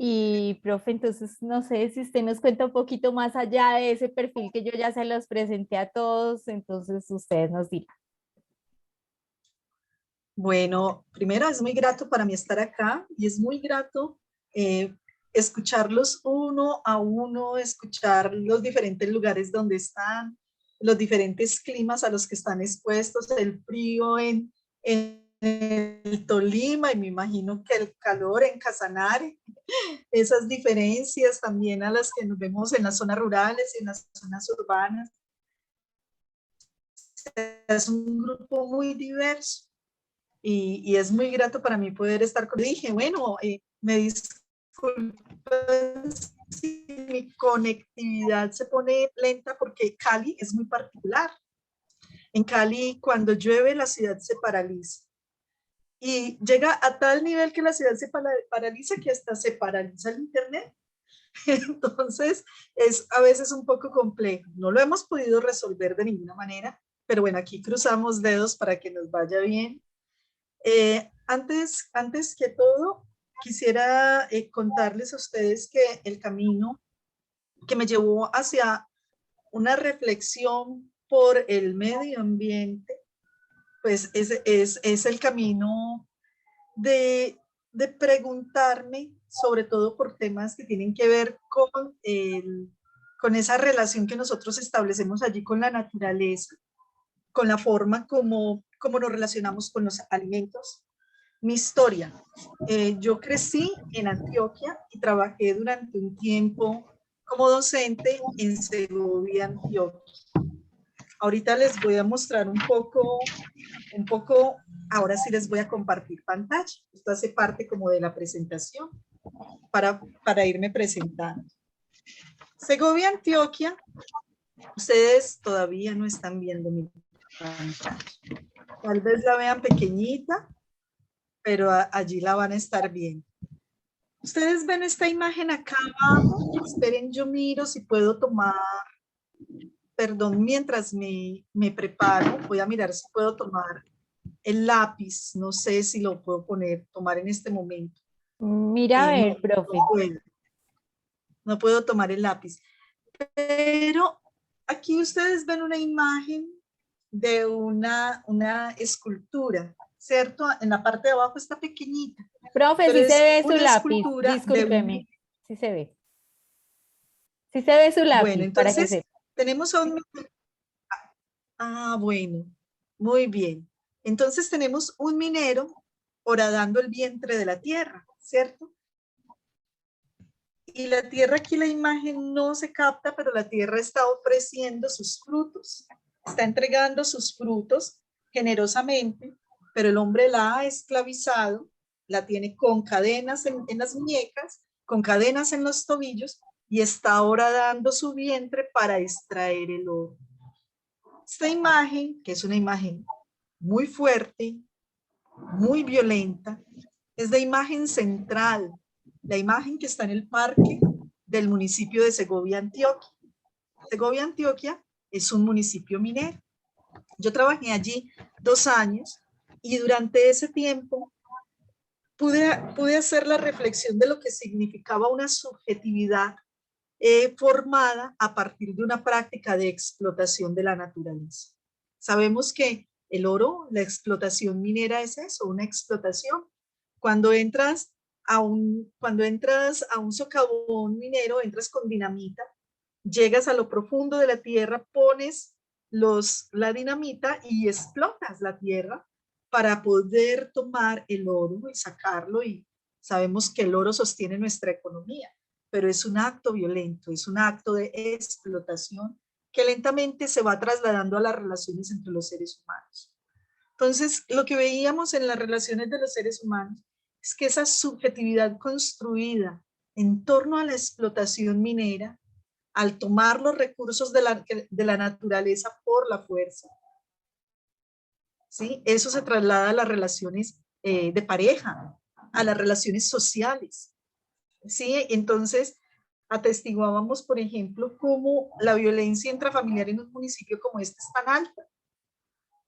Y, profe, entonces no sé si usted nos cuenta un poquito más allá de ese perfil que yo ya se los presenté a todos, entonces ustedes nos dirán. Bueno, primero es muy grato para mí estar acá y es muy grato eh, escucharlos uno a uno, escuchar los diferentes lugares donde están, los diferentes climas a los que están expuestos, el frío en el Tolima y me imagino que el calor en Casanare, esas diferencias también a las que nos vemos en las zonas rurales y en las zonas urbanas. Es un grupo muy diverso y es muy grato para mí poder estar con. Dije, bueno, me disculpas si mi conectividad se pone lenta porque Cali es muy particular. En Cali, cuando llueve, la ciudad se paraliza. Y llega a tal nivel que la ciudad se paraliza que hasta se paraliza el internet. Entonces, es a veces un poco complejo. No lo hemos podido resolver de ninguna manera, pero bueno, aquí cruzamos dedos para que nos vaya bien. Antes que todo, quisiera contarles a ustedes que el camino que me llevó hacia una reflexión por el medio ambiente, pues es el camino de preguntarme, sobre todo por temas que tienen que ver con esa relación que nosotros establecemos allí con la naturaleza, con la forma como nos relacionamos con los alimentos. Mi historia. Yo crecí en Antioquia y trabajé durante un tiempo como docente en Segovia, Antioquia. Ahorita les voy a mostrar ahora sí les voy a compartir pantalla. Esto hace parte como de la presentación para irme presentando. Segovia, Antioquia, ustedes todavía no están viendo mi pantalla. Tal vez la vean pequeñita, pero allí la van a estar viendo. Ustedes ven esta imagen acá abajo. Esperen, yo miro si puedo tomar, perdón, mientras me preparo, voy a mirar si puedo tomar el lápiz. No sé si lo puedo tomar en este momento. Mira a No, ver, profe. no puedo tomar el lápiz. Pero aquí ustedes ven una imagen de una escultura, ¿cierto? En la parte de abajo está pequeñita, Profe, pero sí se es ve su una lápiz, escultura de un... discúlpeme. Sí se ve. Sí se ve su Bueno, lápiz, para que entonces sepa. tenemos a un... Ah, bueno, muy bien. Entonces tenemos un minero horadando el vientre de la tierra, ¿cierto? Y la tierra, aquí la imagen no se capta, pero la tierra está ofreciendo sus frutos, está entregando sus frutos generosamente, pero el hombre la ha esclavizado, la tiene con cadenas en las muñecas, con cadenas en los tobillos y está ahora dando su vientre para extraer el oro. Esta imagen, que es una imagen muy fuerte, muy violenta, es la imagen central, la imagen que está en el parque del municipio de Segovia, Antioquia. Segovia, Antioquia es un municipio minero. Yo trabajé allí 2 años y durante ese tiempo pude hacer la reflexión de lo que significaba una subjetividad formada a partir de una práctica de explotación de la naturaleza. Sabemos que el oro, la explotación minera es eso, una explotación. Cuando entras cuando entras a un socavón minero, entras con dinamita, llegas a lo profundo de la tierra, pones la dinamita y explotas la tierra para poder tomar el oro y sacarlo, y sabemos que el oro sostiene nuestra economía, pero es un acto violento, es un acto de explotación que lentamente se va trasladando a las relaciones entre los seres humanos. Entonces, lo que veíamos en las relaciones de los seres humanos es que esa subjetividad construida en torno a la explotación minera, al tomar los recursos de la naturaleza por la fuerza, ¿sí? Eso se traslada a las relaciones de pareja, a las relaciones sociales, ¿sí? Entonces, atestiguábamos, por ejemplo, cómo la violencia intrafamiliar en un municipio como este es tan alta,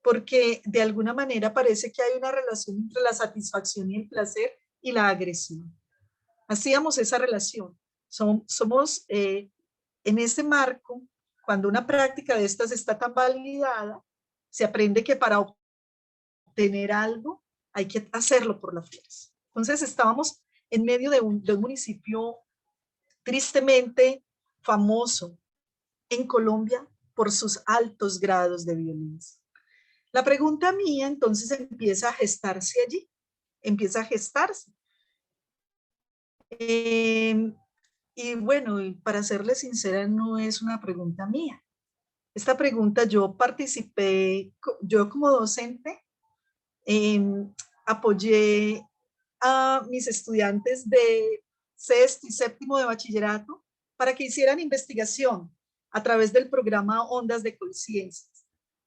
porque de alguna manera parece que hay una relación entre la satisfacción y el placer y la agresión. hacíamos esa relación. Somos en ese marco, cuando una práctica de estas está tan validada, se aprende que para obtener algo hay que hacerlo por la fuerza. Entonces estábamos en medio de un municipio tristemente famoso en Colombia por sus altos grados de violencia. La pregunta mía entonces empieza a gestarse allí, empieza a gestarse. Y bueno, para serle sincera, no es una pregunta mía. Esta pregunta yo participé, yo como docente, apoyé a mis estudiantes de sexto y séptimo de bachillerato para que hicieran investigación a través del programa Ondas de Conciencia.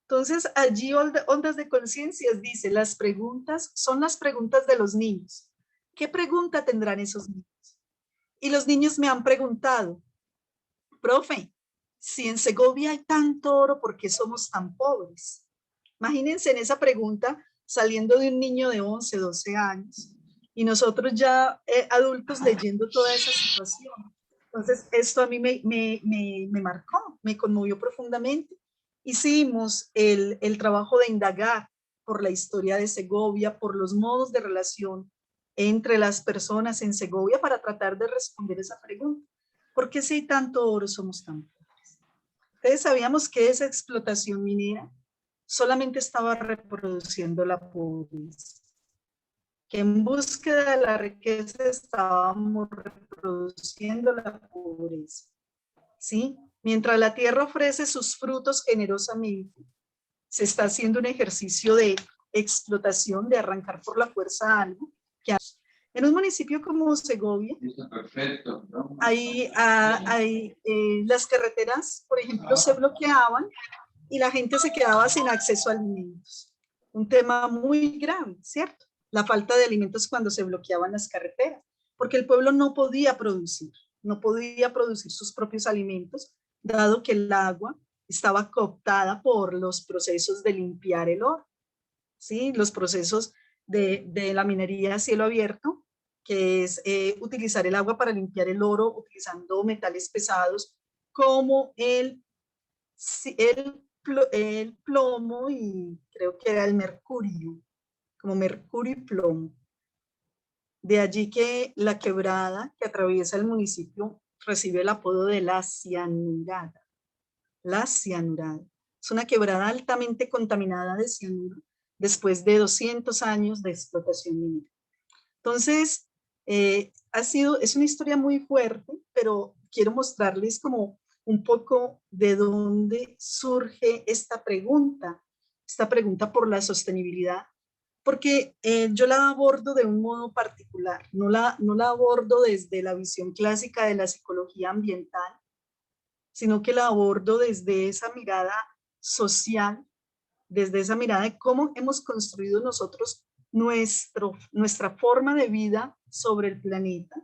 Entonces, allí Ondas de Conciencias dice, las preguntas son las preguntas de los niños. ¿Qué pregunta tendrán esos niños? Y los niños me han preguntado, profe, si en Segovia hay tanto oro, ¿por qué somos tan pobres? Imagínense en esa pregunta saliendo de un niño de 11, 12 años y nosotros ya adultos leyendo toda esa situación. Entonces, esto a mí me marcó, me conmovió profundamente. Hicimos el trabajo de indagar por la historia de Segovia, por los modos de relación entre las personas en Segovia para tratar de responder esa pregunta. ¿Por qué si hay tanto oro somos tan pobres? Entonces sabíamos que esa explotación minera solamente estaba reproduciendo la pobreza, que en búsqueda de la riqueza estábamos reproduciendo la pobreza, ¿sí? Mientras la tierra ofrece sus frutos generosamente, se está haciendo un ejercicio de explotación, de arrancar por la fuerza algo. Que en un municipio como Segovia, hay las carreteras, por ejemplo, se bloqueaban y la gente se quedaba sin acceso a alimentos. Un tema muy grave, ¿cierto? La falta de alimentos cuando se bloqueaban las carreteras, porque el pueblo no podía producir sus propios alimentos, dado que el agua estaba cooptada por los procesos de limpiar el oro, ¿sí? Los procesos de la minería a cielo abierto, que es utilizar el agua para limpiar el oro utilizando metales pesados como el plomo y creo que era el mercurio, como mercurio y plomo. De allí que la quebrada que atraviesa el municipio recibe el apodo de la cianurada. La cianurada. Es una quebrada altamente contaminada de cianuro después de 200 años de explotación minera. Entonces, es una historia muy fuerte, pero quiero mostrarles como un poco de dónde surge esta pregunta por la sostenibilidad, porque yo la abordo de un modo particular, no la abordo desde la visión clásica de la psicología ambiental, sino que la abordo desde esa mirada social, desde esa mirada de cómo hemos construido nosotros nuestra forma de vida sobre el planeta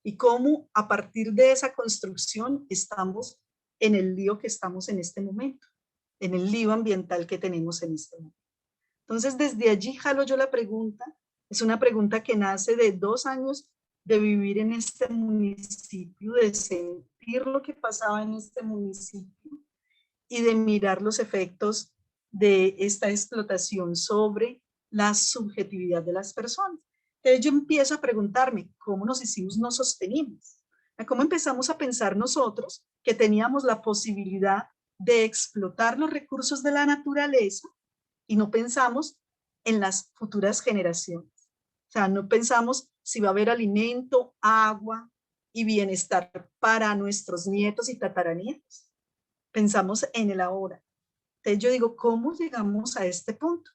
y cómo a partir de esa construcción estamos en el lío que estamos en este momento, en el lío ambiental que tenemos en este momento. Entonces, desde allí jalo yo la pregunta. Es una pregunta que nace de 2 años de vivir en este municipio, de sentir lo que pasaba en este municipio y de mirar los efectos de esta explotación sobre la subjetividad de las personas. Entonces yo empiezo a preguntarme, ¿cómo nos hicimos no sostenibles? ¿Cómo empezamos a pensar nosotros que teníamos la posibilidad de explotar los recursos de la naturaleza y no pensamos en las futuras generaciones? O sea, no pensamos si va a haber alimento, agua y bienestar para nuestros nietos y tataranietos. Pensamos en el ahora. Entonces yo digo, ¿cómo llegamos a este punto?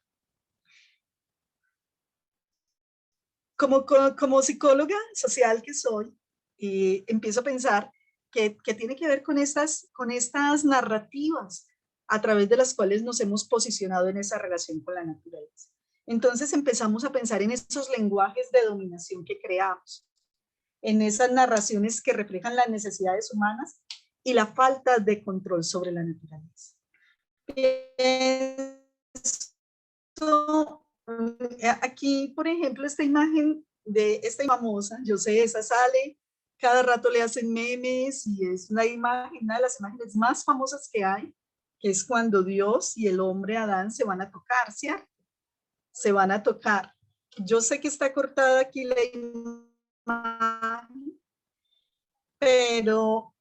Como psicóloga social que soy, empiezo a pensar que tiene que ver con estas narrativas a través de las cuales nos hemos posicionado en esa relación con la naturaleza. Entonces empezamos a pensar en esos lenguajes de dominación que creamos, en esas narraciones que reflejan las necesidades humanas y la falta de control sobre la naturaleza. Aquí, por ejemplo, esta imagen de esta famosa, yo sé, esa sale cada rato le hacen memes y es una imagen, una de las imágenes más famosas que hay, que es cuando Dios y el hombre Adán se van a tocar, ¿cierto? Se van a tocar. Yo sé que está cortada aquí la imagen, pero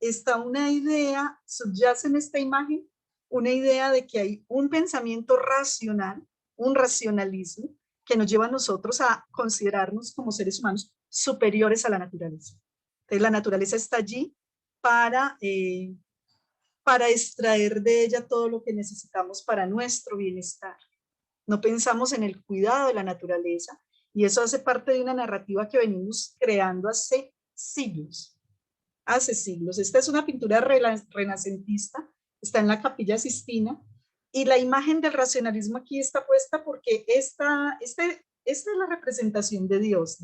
está una idea, subyace en esta imagen, una idea de que hay un pensamiento racional, un racionalismo, que nos lleva a nosotros a considerarnos como seres humanos superiores a la naturaleza. Entonces la naturaleza está allí para extraer de ella todo lo que necesitamos para nuestro bienestar. No pensamos en el cuidado de la naturaleza y eso hace parte de una narrativa que venimos creando hace siglos. Hace siglos. Esta es una pintura renacentista, está en la Capilla Sistina y la imagen del racionalismo aquí está puesta porque esta es la representación de Dios,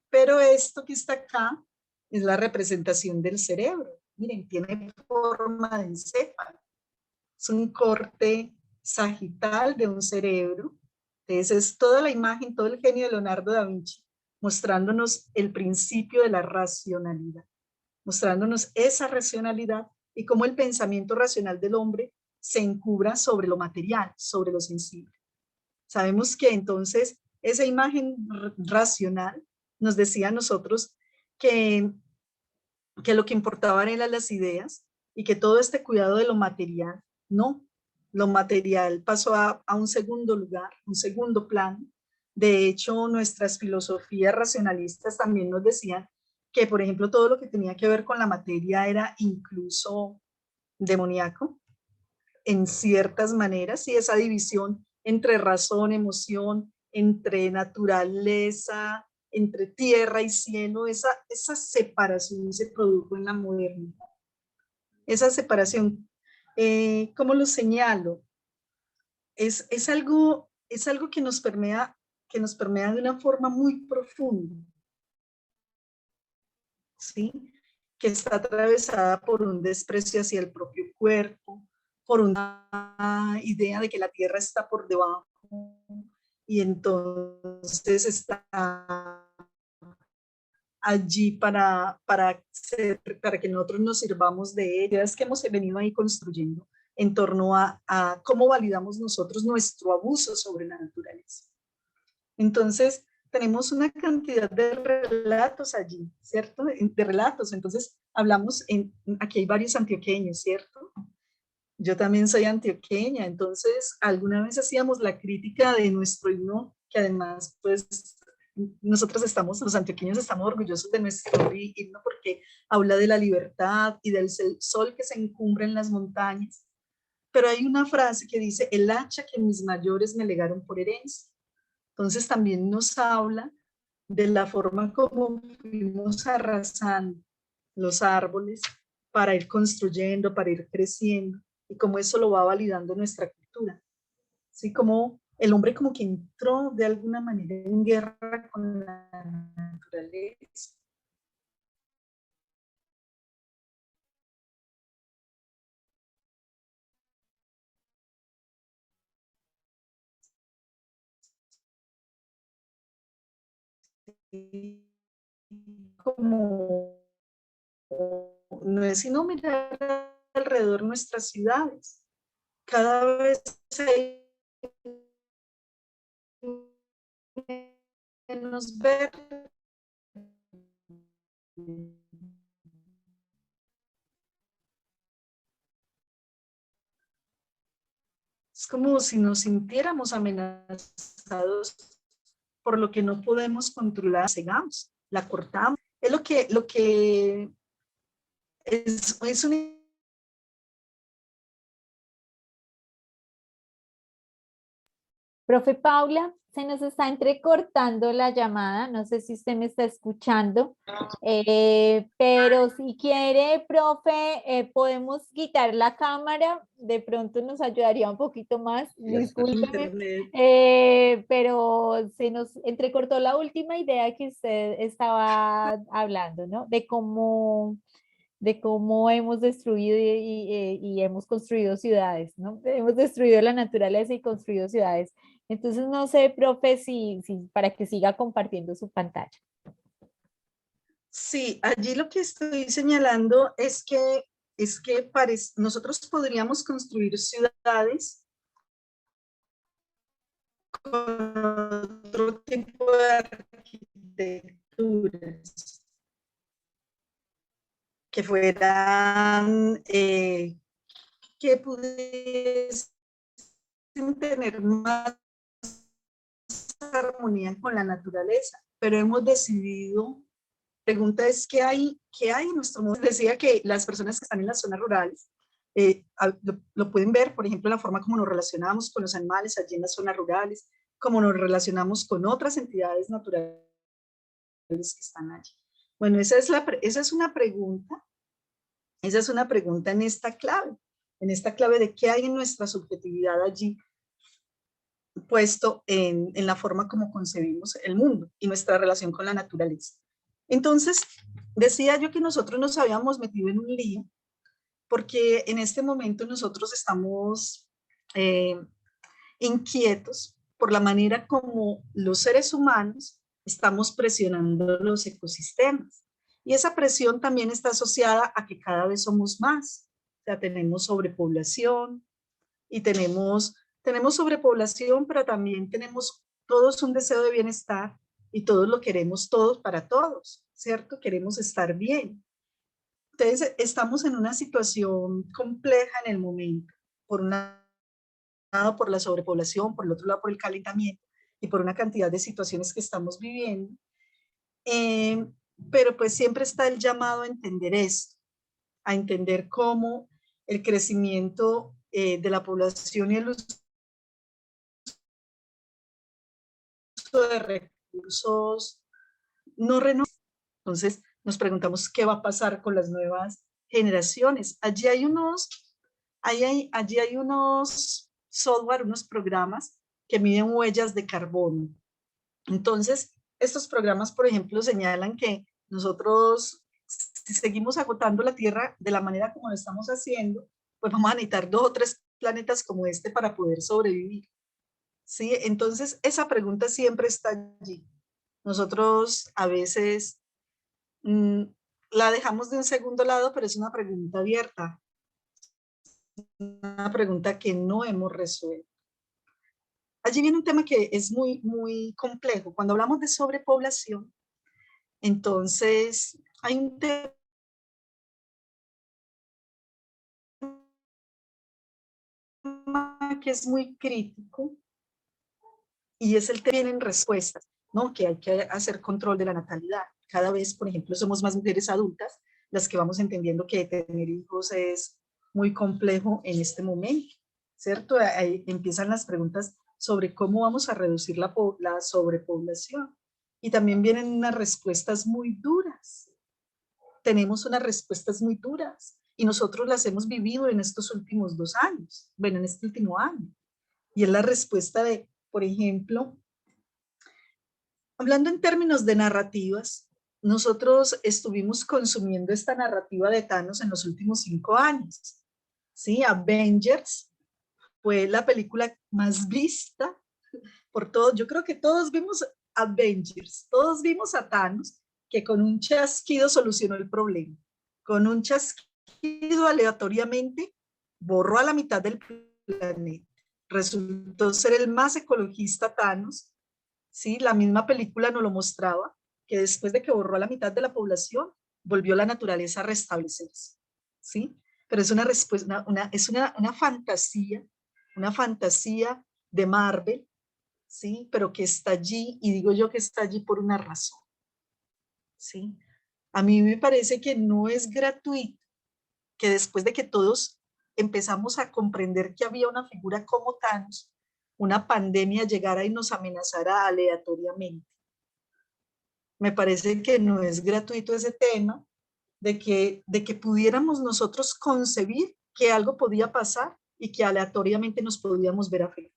pero esto que está acá es la representación del cerebro. Miren, tiene forma de encéfalo. Es un corte sagital de un cerebro. Entonces es toda la imagen, todo el genio de Leonardo da Vinci, mostrándonos el principio de la racionalidad, mostrándonos esa racionalidad y cómo el pensamiento racional del hombre se encubra sobre lo material, sobre lo sensible. Sabemos que entonces esa imagen racional nos decía a nosotros que lo que importaban eran las ideas y que todo este cuidado de lo material, no, lo material pasó a un segundo lugar, un segundo plano. De hecho, nuestras filosofías racionalistas también nos decían que, por ejemplo, todo lo que tenía que ver con la materia era incluso demoníaco en ciertas maneras, y esa división entre razón, emoción, entre naturaleza, entre tierra y cielo, esa separación se produjo en la modernidad. Esa separación, ¿cómo lo señalo? Es algo que nos permea de una forma muy profunda, ¿sí? Que está atravesada por un desprecio hacia el propio cuerpo, por una idea de que la tierra está por debajo y entonces está allí para que nosotros nos sirvamos de ellas que hemos venido ahí construyendo en torno a cómo validamos nosotros nuestro abuso sobre la naturaleza. Entonces, tenemos una cantidad de relatos allí, ¿cierto? De relatos. Entonces, aquí hay varios antioqueños, ¿cierto? Yo también soy antioqueña, entonces alguna vez hacíamos la crítica de nuestro himno, que además, pues, los antioqueños estamos orgullosos de nuestro himno porque habla de la libertad y del sol que se encumbra en las montañas. Pero hay una frase que dice, el hacha que mis mayores me legaron por herencia. Entonces también nos habla de la forma como fuimos arrasando los árboles para ir construyendo, para ir creciendo, y cómo eso lo va validando nuestra cultura. ¿Sí? Como el hombre como que entró de alguna manera en guerra con la naturaleza. Como no es sino mirar alrededor nuestras ciudades. Cada vez hay menos verde. Es como si nos sintiéramos amenazados por lo que no podemos controlar, cegamos, la cortamos. Es lo que es un... Profe Paula, se nos está entrecortando la llamada, no sé si usted me está escuchando, pero si quiere, profe, podemos quitar la cámara, de pronto nos ayudaría un poquito más, discúlpeme, Internet. pero se nos entrecortó la última idea que usted estaba hablando, ¿no? De cómo hemos destruido y hemos construido ciudades, ¿no? Hemos destruido la naturaleza y construido ciudades. Entonces, no sé, profe, si para que siga compartiendo su pantalla. Sí, allí lo que estoy señalando es que nosotros podríamos construir ciudades con otro tipo de arquitecturas que fueran, que pudiesen tener más armonía con la naturaleza, pero hemos decidido, pregunta es, qué hay en nuestro mundo? Decía que las personas que están en las zonas rurales lo pueden ver, por ejemplo, la forma como nos relacionamos con los animales allí en las zonas rurales, cómo nos relacionamos con otras entidades naturales que están allí. Bueno, esa es una pregunta en esta clave de qué hay en nuestra subjetividad allí puesto en la forma como concebimos el mundo y nuestra relación con la naturaleza. Entonces, decía yo que nosotros nos habíamos metido en un lío porque en este momento nosotros estamos inquietos por la manera como los seres humanos estamos presionando los ecosistemas. Y esa presión también está asociada a que cada vez somos más. O sea, tenemos sobrepoblación y tenemos sobrepoblación, pero también tenemos todos un deseo de bienestar y todos lo queremos todos para todos, ¿cierto? Queremos estar bien. Entonces, estamos en una situación compleja en el momento, por un lado por la sobrepoblación, por el otro lado por el calentamiento y por una cantidad de situaciones que estamos viviendo. Eh, pero pues siempre está el llamado a entender esto, a entender cómo el crecimiento de la población y el uso de recursos no renovables. Entonces nos preguntamos qué va a pasar con las nuevas generaciones. Allí hay unos software, unos programas que miden huellas de carbono. Entonces, estos programas, por ejemplo, señalan que nosotros, si seguimos agotando la Tierra de la manera como lo estamos haciendo, pues vamos a necesitar 2 o 3 planetas como este para poder sobrevivir. ¿Sí? Entonces, esa pregunta siempre está allí. Nosotros a veces la dejamos de un segundo lado, pero es una pregunta abierta, una pregunta que no hemos resuelto. Allí viene un tema que es muy, muy complejo. Cuando hablamos de sobrepoblación, entonces hay un tema que es muy crítico y es el que vienen respuestas, ¿no? Que hay que hacer control de la natalidad. Cada vez, por ejemplo, somos más mujeres adultas las que vamos entendiendo que tener hijos es muy complejo en este momento, ¿cierto? Ahí empiezan las preguntas sobre cómo vamos a reducir la sobrepoblación. Y también vienen unas respuestas muy duras. Tenemos unas respuestas muy duras y nosotros las hemos vivido en estos últimos 2 años, bueno, en este último año. Y es la respuesta de, por ejemplo, hablando en términos de narrativas, nosotros estuvimos consumiendo esta narrativa de Thanos en los últimos 5 años. ¿Sí? Avengers fue la película más vista por todos. Yo creo que todos vimos Avengers, todos vimos a Thanos que con un chasquido solucionó el problema. Con un chasquido aleatoriamente borró a la mitad del planeta. Resultó ser el más ecologista Thanos. ¿Sí? La misma película nos lo mostraba, que después de que borró a la mitad de la población, volvió la naturaleza a restablecerse. ¿Sí? Pero es una respuesta, una fantasía de Marvel, ¿sí? Pero que está allí, y digo yo que está allí por una razón, ¿sí? A mí me parece que no es gratuito que después de que todos empezamos a comprender que había una figura como Thanos, una pandemia llegara y nos amenazara aleatoriamente. Me parece que no es gratuito ese tema de que pudiéramos nosotros concebir que algo podía pasar y que aleatoriamente nos podíamos ver afectados.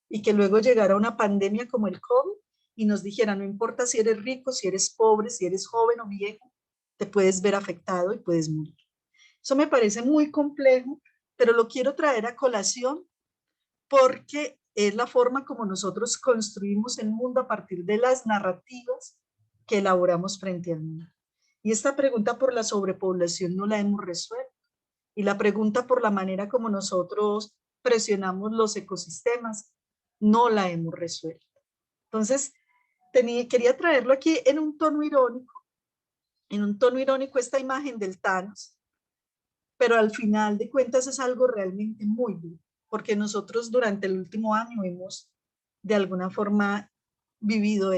Y que luego llegara una pandemia como el COVID y nos dijera, no importa si eres rico, si eres pobre, si eres joven o viejo, te puedes ver afectado y puedes morir. Eso me parece muy complejo, pero lo quiero traer a colación porque es la forma como nosotros construimos el mundo a partir de las narrativas que elaboramos frente al mundo. Y esta pregunta por la sobrepoblación no la hemos resuelto. Y la pregunta por la manera como nosotros presionamos los ecosistemas no la hemos resuelto. Entonces, quería traerlo aquí en un tono irónico esta imagen del Thanos, pero al final de cuentas es algo realmente muy duro, porque nosotros durante el último año hemos de alguna forma vivido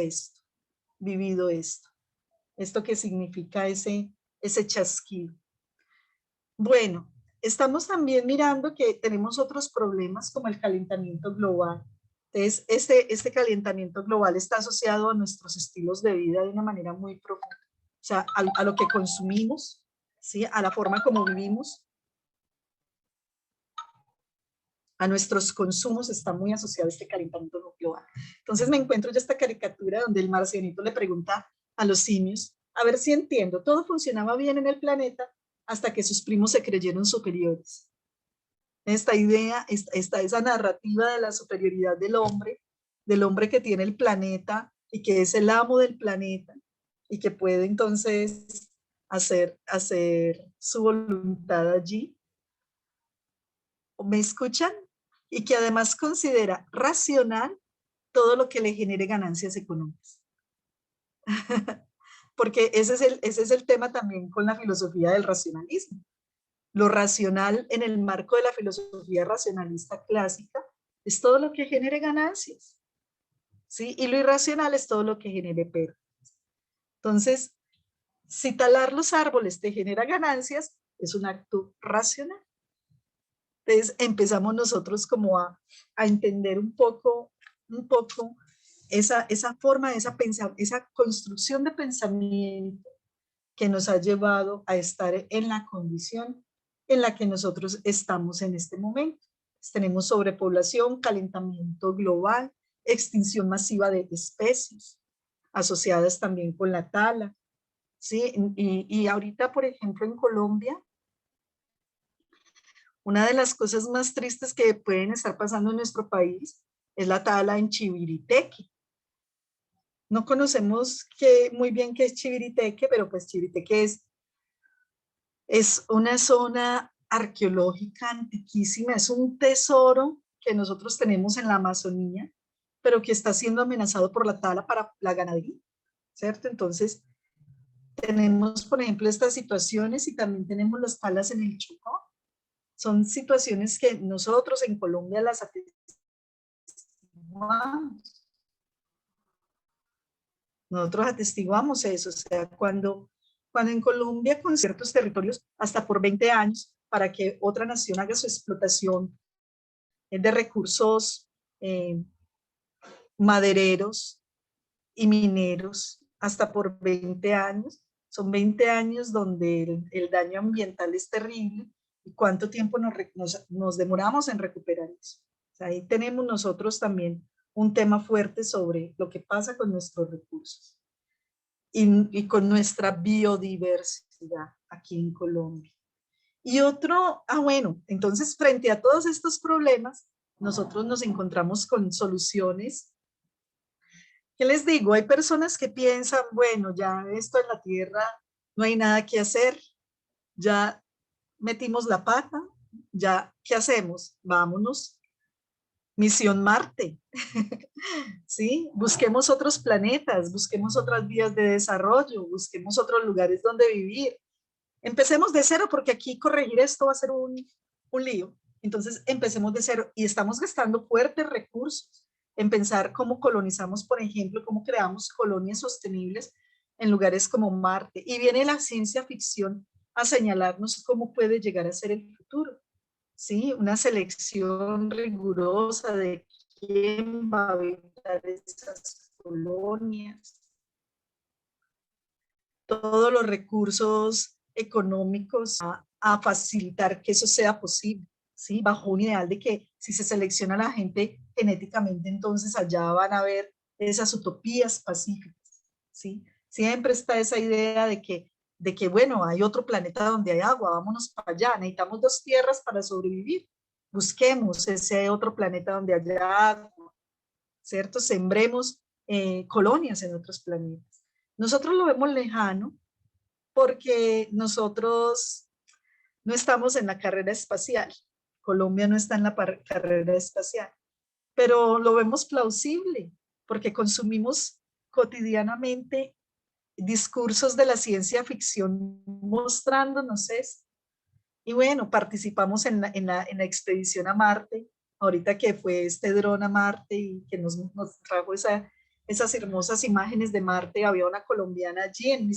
esto que significa ese chasquido. Bueno, estamos también mirando que tenemos otros problemas como el calentamiento global. Entonces, este calentamiento global está asociado a nuestros estilos de vida de una manera muy profunda. O sea, a lo que consumimos, ¿sí? A la forma como vivimos, a nuestros consumos está muy asociado este calentamiento global. Entonces me encuentro ya esta caricatura donde el marcianito le pregunta a los simios, a ver si entiendo, todo funcionaba bien en el planeta hasta que sus primos se creyeron superiores. Esta idea, esa narrativa de la superioridad del hombre que tiene el planeta y que es el amo del planeta y que puede entonces hacer su voluntad allí. ¿Me escuchan? Y que además considera racional todo lo que le genere ganancias económicas. Porque ese es el tema también con la filosofía del racionalismo. Lo racional en el marco de la filosofía racionalista clásica es todo lo que genere ganancias, ¿sí? Y lo irracional es todo lo que genere pérdidas. Entonces, si talar los árboles te genera ganancias, es un acto racional. Entonces empezamos nosotros como a entender un poco esa forma, esa construcción de pensamiento que nos ha llevado a estar en la condición en la que nosotros estamos en este momento. Pues tenemos sobrepoblación, calentamiento global, extinción masiva de especies, asociadas también con la tala, ¿sí? Y ahorita, por ejemplo, en Colombia, una de las cosas más tristes que pueden estar pasando en nuestro país es la tala en Chiviriteque. No conocemos muy bien qué es Chiviriteque, pero pues Chiviriteque es una zona arqueológica antiquísima, es un tesoro que nosotros tenemos en la Amazonía, pero que está siendo amenazado por la tala para la ganadería, ¿cierto? Entonces, tenemos, por ejemplo, estas situaciones y también tenemos las talas en el Chocó. Son situaciones que nosotros en Colombia las atestiguamos. Nosotros atestiguamos eso, o sea, cuando en Colombia con ciertos territorios, hasta por 20 años, para que otra nación haga su explotación de recursos madereros y mineros, hasta por 20 años, son 20 años donde el daño ambiental es terrible. ¿Y cuánto tiempo nos demoramos en recuperar eso? O sea, ahí tenemos nosotros también un tema fuerte sobre lo que pasa con nuestros recursos y con nuestra biodiversidad aquí en Colombia. Y otro, bueno, entonces frente a todos estos problemas, nosotros nos encontramos con soluciones. ¿Qué les digo? Hay personas que piensan, bueno, ya esto en la Tierra no hay nada que hacer, ya metimos la pata, ya, ¿qué hacemos? Vámonos, misión Marte, ¿sí? Busquemos otros planetas, busquemos otras vías de desarrollo, busquemos otros lugares donde vivir. Empecemos de cero porque aquí corregir esto va a ser un lío. Entonces empecemos de cero y estamos gastando fuertes recursos en pensar cómo colonizamos, por ejemplo, cómo creamos colonias sostenibles en lugares como Marte. Y viene la ciencia ficción a señalarnos cómo puede llegar a ser el futuro. ¿Sí? Una selección rigurosa de quién va a habitar esas colonias. Todos los recursos económicos a facilitar que eso sea posible, ¿sí? Bajo un ideal de que si se selecciona a la gente genéticamente, entonces allá van a haber esas utopías pacíficas, ¿sí? Siempre está esa idea de que, bueno, hay otro planeta donde hay agua, vámonos para allá, necesitamos 2 tierras para sobrevivir, busquemos ese otro planeta donde haya agua, ¿cierto? Sembremos colonias en otros planetas. Nosotros lo vemos lejano porque nosotros no estamos en la carrera espacial. Colombia no está en la carrera espacial, pero lo vemos plausible porque consumimos cotidianamente discursos de la ciencia ficción mostrándonos esto. Y bueno, participamos en la expedición a Marte, ahorita que fue este dron a Marte y que nos trajo esas hermosas imágenes de Marte. Había una colombiana allí en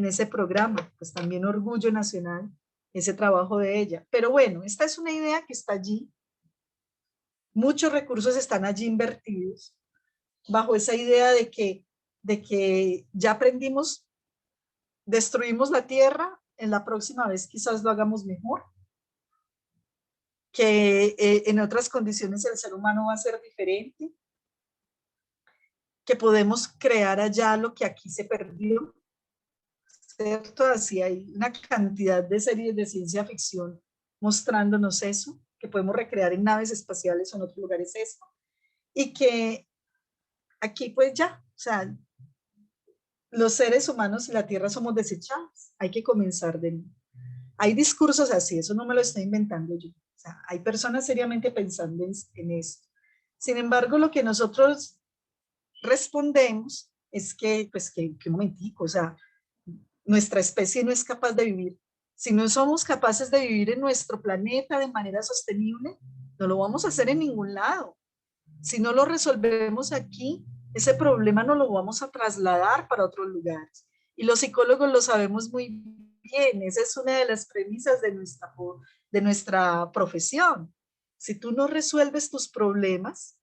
ese programa, pues también orgullo nacional ese trabajo de ella. Pero bueno, esta es una idea que está allí. Muchos recursos están allí invertidos bajo esa idea de que ya aprendimos, destruimos la Tierra, en la próxima vez quizás lo hagamos mejor, que en otras condiciones el ser humano va a ser diferente, que podemos crear allá lo que aquí se perdió, ¿cierto? Así hay una cantidad de series de ciencia ficción mostrándonos eso, que podemos recrear en naves espaciales o en otros lugares eso, y que aquí pues ya, o sea, los seres humanos y la Tierra somos desechables, hay que comenzar de nuevo. Hay discursos así, eso no me lo estoy inventando yo. O sea, hay personas seriamente pensando en eso. Sin embargo, lo que nosotros respondemos es que, pues, que un momentico, o sea, nuestra especie no es capaz de vivir. Si no somos capaces de vivir en nuestro planeta de manera sostenible, no lo vamos a hacer en ningún lado. Si no lo resolvemos aquí, ese problema no lo vamos a trasladar para otros lugares. Y los psicólogos lo sabemos muy bien, esa es una de las premisas de nuestra profesión. Si tú no resuelves tus problemas,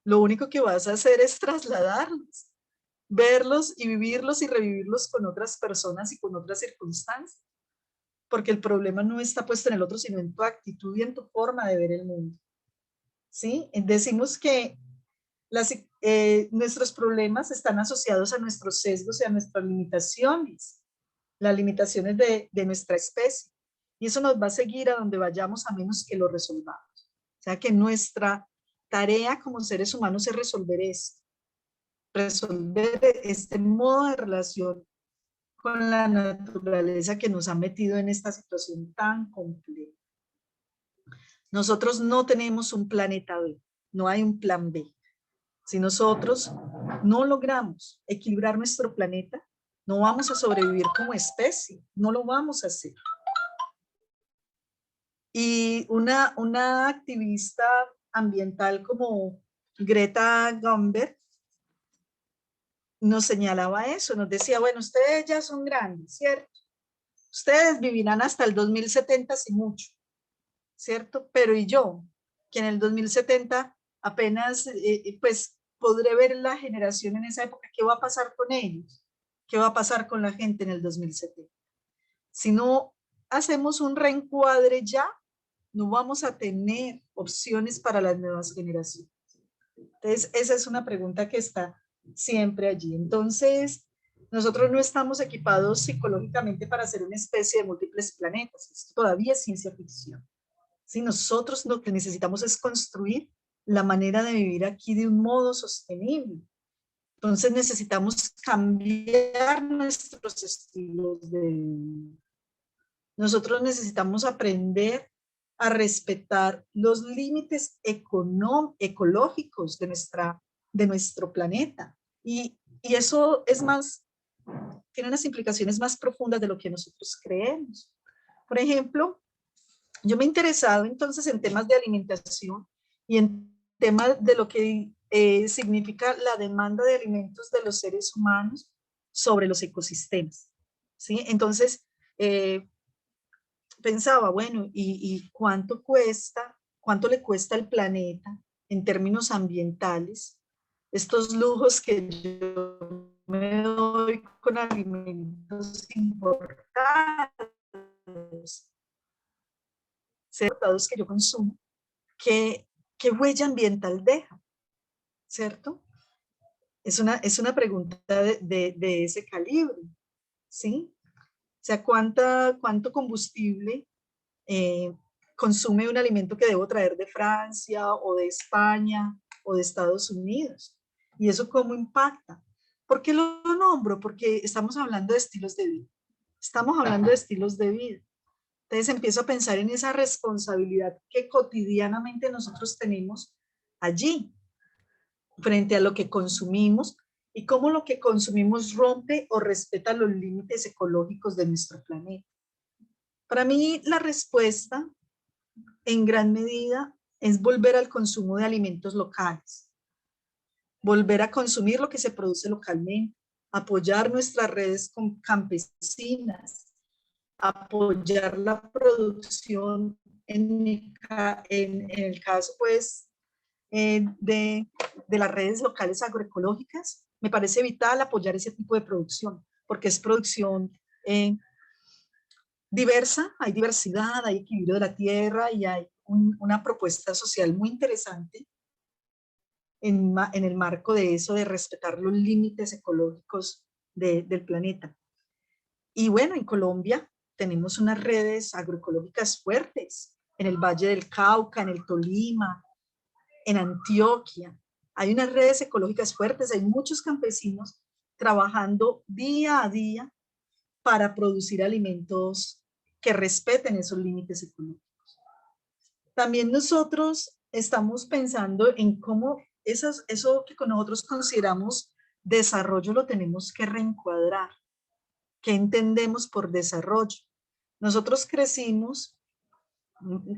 lo único que vas a hacer es trasladarlos, verlos y vivirlos y revivirlos con otras personas y con otras circunstancias, porque el problema no está puesto en el otro, sino en tu actitud y en tu forma de ver el mundo. ¿Sí? Decimos que nuestros problemas están asociados a nuestros sesgos y a nuestras limitaciones, las limitaciones de nuestra especie. Y eso nos va a seguir a donde vayamos a menos que lo resolvamos. O sea que nuestra tarea como seres humanos es resolver esto, resolver este modo de relación con la naturaleza que nos ha metido en esta situación tan compleja. Nosotros no tenemos un planeta B, no hay un plan B. Si nosotros no logramos equilibrar nuestro planeta, no vamos a sobrevivir como especie, no lo vamos a hacer. Y una activista ambiental como Greta Thunberg nos señalaba eso, nos decía, bueno, ustedes ya son grandes, ¿cierto? Ustedes vivirán hasta el 2070 si mucho, ¿cierto? Pero y yo, que en el 2070 apenas, pues podré ver la generación en esa época, ¿qué va a pasar con ellos? ¿Qué va a pasar con la gente en el 2070? Si no hacemos un reencuadre ya, no vamos a tener opciones para las nuevas generaciones. Entonces, esa es una pregunta que está siempre allí. Entonces, nosotros no estamos equipados psicológicamente para ser una especie de múltiples planetas. Esto todavía es ciencia ficción. ¿Sí? Nosotros lo que necesitamos es construir la manera de vivir aquí de un modo sostenible. Entonces necesitamos cambiar nuestros estilos de vida. Nosotros necesitamos aprender a respetar los límites ecológicos de nuestro planeta. Y eso es más, tiene unas implicaciones más profundas de lo que nosotros creemos. Por ejemplo, yo me he interesado entonces en temas de alimentación y en temas de lo que significa la demanda de alimentos de los seres humanos sobre los ecosistemas. ¿Sí? Entonces, pensaba, bueno, ¿y cuánto cuesta, cuánto le cuesta al planeta en términos ambientales estos lujos que yo me doy con alimentos importados, importados que yo consumo? ¿Qué huella ambiental deja? ¿Cierto? Es una pregunta de ese calibre, ¿sí? O sea, ¿cuánto combustible consume un alimento que debo traer de Francia o de España o de Estados Unidos? ¿Y eso cómo impacta? ¿Por qué lo nombro? Porque estamos hablando de estilos de vida. Estamos hablando de estilos de vida. Entonces empiezo a pensar en esa responsabilidad que cotidianamente nosotros tenemos allí, frente a lo que consumimos y cómo lo que consumimos rompe o respeta los límites ecológicos de nuestro planeta. Para mí, la respuesta, en gran medida, es volver al consumo de alimentos locales, volver a consumir lo que se produce localmente, apoyar nuestras redes campesinas, apoyar la producción, en el caso, pues, de las redes locales agroecológicas. Me parece vital apoyar ese tipo de producción, porque es producción diversa, hay diversidad, hay equilibrio de la tierra y hay una propuesta social muy interesante en el marco de eso, de respetar los límites ecológicos del planeta. Y bueno, en Colombia tenemos unas redes agroecológicas fuertes, en el Valle del Cauca, en el Tolima, en Antioquia. Hay unas redes ecológicas fuertes, hay muchos campesinos trabajando día a día para producir alimentos que respeten esos límites ecológicos. También nosotros estamos pensando en cómo eso que nosotros consideramos desarrollo lo tenemos que reencuadrar. ¿Qué entendemos por desarrollo? Nosotros crecimos,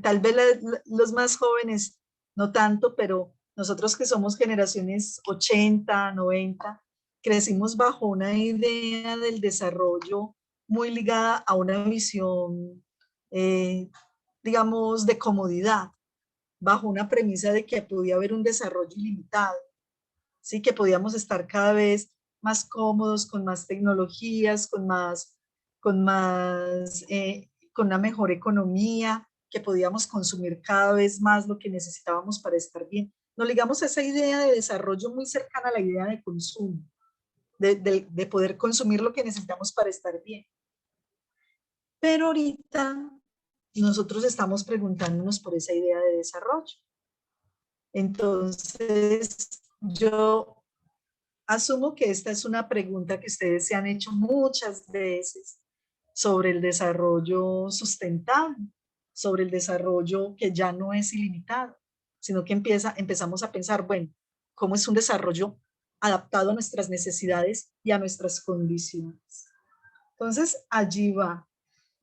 tal vez los más jóvenes no tanto, pero nosotros que somos generaciones 80, 90, crecimos bajo una idea del desarrollo muy ligada a una visión, digamos, de comodidad, bajo una premisa de que podía haber un desarrollo ilimitado, ¿sí? Que podíamos estar cada vez más cómodos, con más tecnologías, con una mejor economía, que podíamos consumir cada vez más lo que necesitábamos para estar bien. Nos ligamos a esa idea de desarrollo muy cercana a la idea de consumo, de poder consumir lo que necesitamos para estar bien. Pero ahorita nosotros estamos preguntándonos por esa idea de desarrollo. Entonces, yo asumo que esta es una pregunta que ustedes se han hecho muchas veces sobre el desarrollo sustentable, sobre el desarrollo que ya no es ilimitado, sino que empezamos a pensar, bueno, ¿cómo es un desarrollo adaptado a nuestras necesidades y a nuestras condiciones? Entonces, allí va.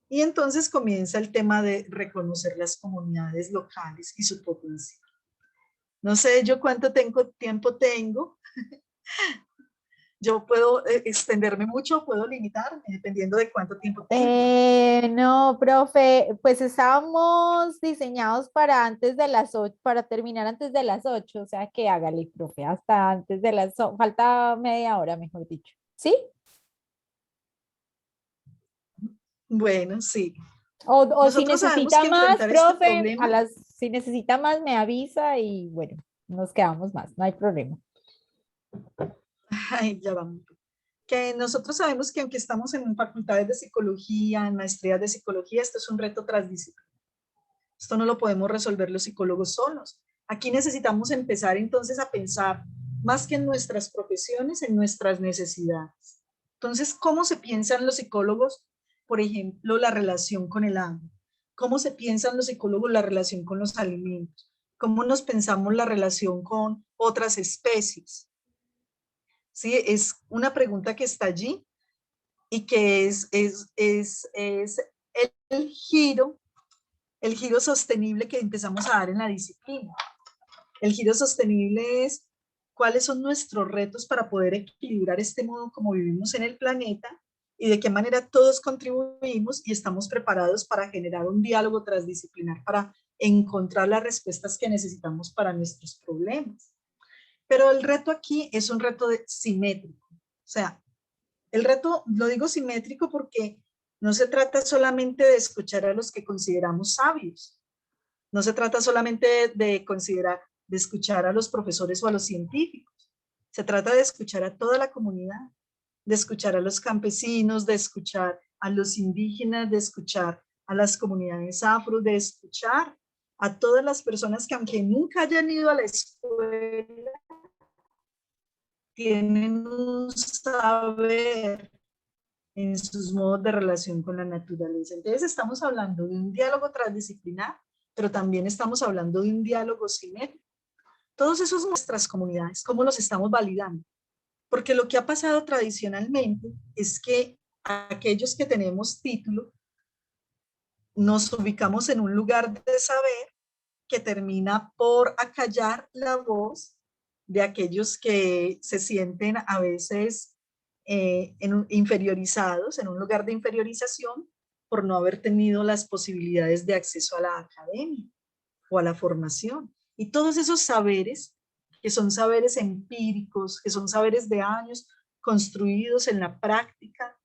Y entonces comienza el tema de reconocer las comunidades locales y su potencial. No sé yo cuánto tiempo tengo. Yo puedo extenderme mucho, puedo limitarme, dependiendo de cuánto tiempo tengo. No, profe, pues estábamos diseñados para antes de las 8, para terminar antes de las 8, o sea que hágale, profe, hasta antes de las 8, falta media hora, mejor dicho. ¿Sí? Bueno, sí. O si Nosotros sabemos necesita que más, enfrentar este profe, problema, si necesita más me avisa y bueno, nos quedamos más, no hay problema. ay, ya vamos. Que nosotros sabemos que aunque estamos en facultades de psicología, en maestrías de psicología, esto es un reto transdisciplinario. Esto no lo podemos resolver los psicólogos solos. Aquí necesitamos empezar entonces a pensar más que en nuestras profesiones, en nuestras necesidades. Entonces, ¿cómo se piensan los psicólogos, por ejemplo, la relación con el agua? ¿Cómo se piensan los psicólogos la relación con los alimentos? ¿Cómo nos pensamos la relación con otras especies? Sí, es una pregunta que está allí y que es el giro sostenible que empezamos a dar en la disciplina. El giro sostenible es cuáles son nuestros retos para poder equilibrar este modo como vivimos en el planeta y de qué manera todos contribuimos y estamos preparados para generar un diálogo transdisciplinar para encontrar las respuestas que necesitamos para nuestros problemas. Pero el reto aquí es un reto simétrico. O sea, el reto, lo digo simétrico porque no se trata solamente de escuchar a los que consideramos sabios. No se trata solamente de escuchar a los profesores o a los científicos. Se trata de escuchar a toda la comunidad, de escuchar a los campesinos, de escuchar a los indígenas, de escuchar a las comunidades afro, de escuchar a todas las personas que aunque nunca hayan ido a la escuela, tienen un saber en sus modos de relación con la naturaleza. Entonces estamos hablando de un diálogo transdisciplinar, pero también estamos hablando de un diálogo simétrico. Todos esos nuestras comunidades, ¿cómo los estamos validando? Porque lo que ha pasado tradicionalmente es que aquellos que tenemos título nos ubicamos en un lugar de saber que termina por acallar la voz de aquellos que se sienten a veces inferiorizados, en un lugar de inferiorización, por no haber tenido las posibilidades de acceso a la academia o a la formación. Y todos esos saberes, que son saberes empíricos, que son saberes de años construidos en la práctica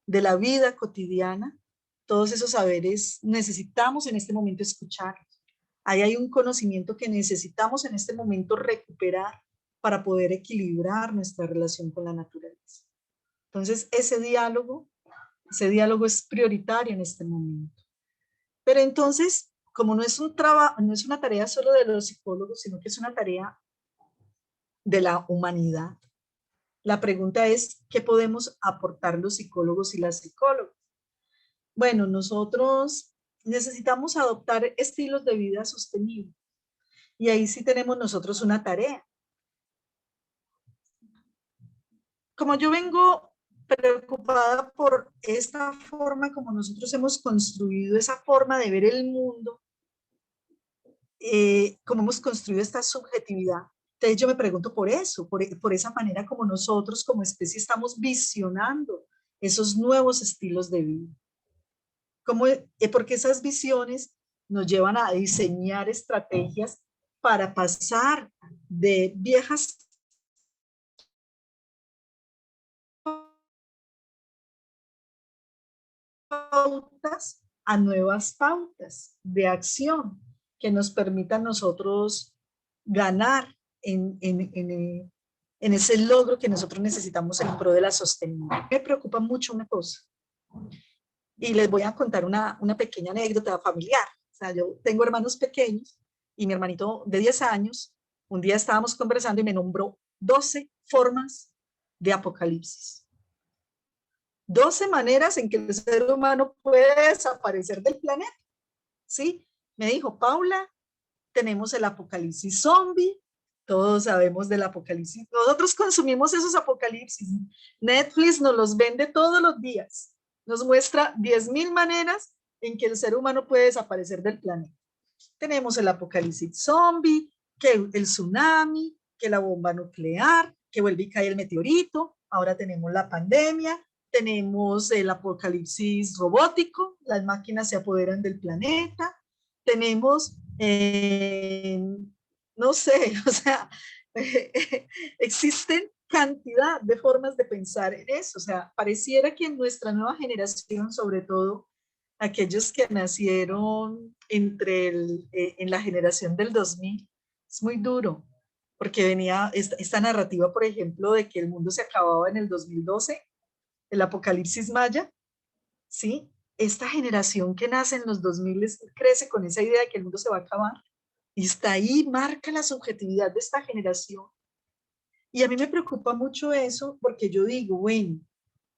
de la vida cotidiana, todos esos saberes necesitamos en este momento escucharlos. Ahí hay un conocimiento que necesitamos en este momento recuperar para poder equilibrar nuestra relación con la naturaleza. Entonces, ese diálogo es prioritario en este momento. Pero entonces, como no es un trabajo, no es una tarea solo de los psicólogos, sino que es una tarea de la humanidad, la pregunta es, ¿qué podemos aportar los psicólogos y las psicólogas? Bueno, nosotros necesitamos adoptar estilos de vida sostenibles. Y ahí sí tenemos nosotros una tarea. Como yo vengo preocupada por esta forma como nosotros hemos construido esa forma de ver el mundo, como hemos construido esta subjetividad, entonces yo me pregunto por eso, por esa manera como nosotros como especie estamos visionando esos nuevos estilos de vida. Porque esas visiones nos llevan a diseñar estrategias para pasar de viejas pautas a nuevas pautas de acción que nos permitan nosotros ganar en ese logro que nosotros necesitamos en pro de la sostenibilidad. Me preocupa mucho una cosa, y les voy a contar una pequeña anécdota familiar. O sea, yo tengo hermanos pequeños y mi hermanito de 10 años, un día estábamos conversando y me nombró 12 formas de apocalipsis. 12 maneras en que el ser humano puede desaparecer del planeta. ¿Sí? Me dijo, Paula, tenemos el apocalipsis zombie, todos sabemos del apocalipsis. Nosotros consumimos esos apocalipsis. Netflix nos los vende todos los días. Nos muestra 10.000 maneras en que el ser humano puede desaparecer del planeta. Tenemos el apocalipsis zombie, que el tsunami, que la bomba nuclear, que vuelve y cae el meteorito. Ahora tenemos la pandemia, tenemos el apocalipsis robótico, las máquinas se apoderan del planeta. Tenemos, no sé, o sea, existen cantidad de formas de pensar en eso. O sea, pareciera que en nuestra nueva generación, sobre todo aquellos que nacieron en la generación del 2000, es muy duro, porque venía esta narrativa, por ejemplo, de que el mundo se acababa en el 2012, el apocalipsis maya, ¿sí? Esta generación que nace en los 2000 crece con esa idea de que el mundo se va a acabar, y está ahí, marca la subjetividad de esta generación. Y a mí me preocupa mucho eso, porque yo digo, bueno,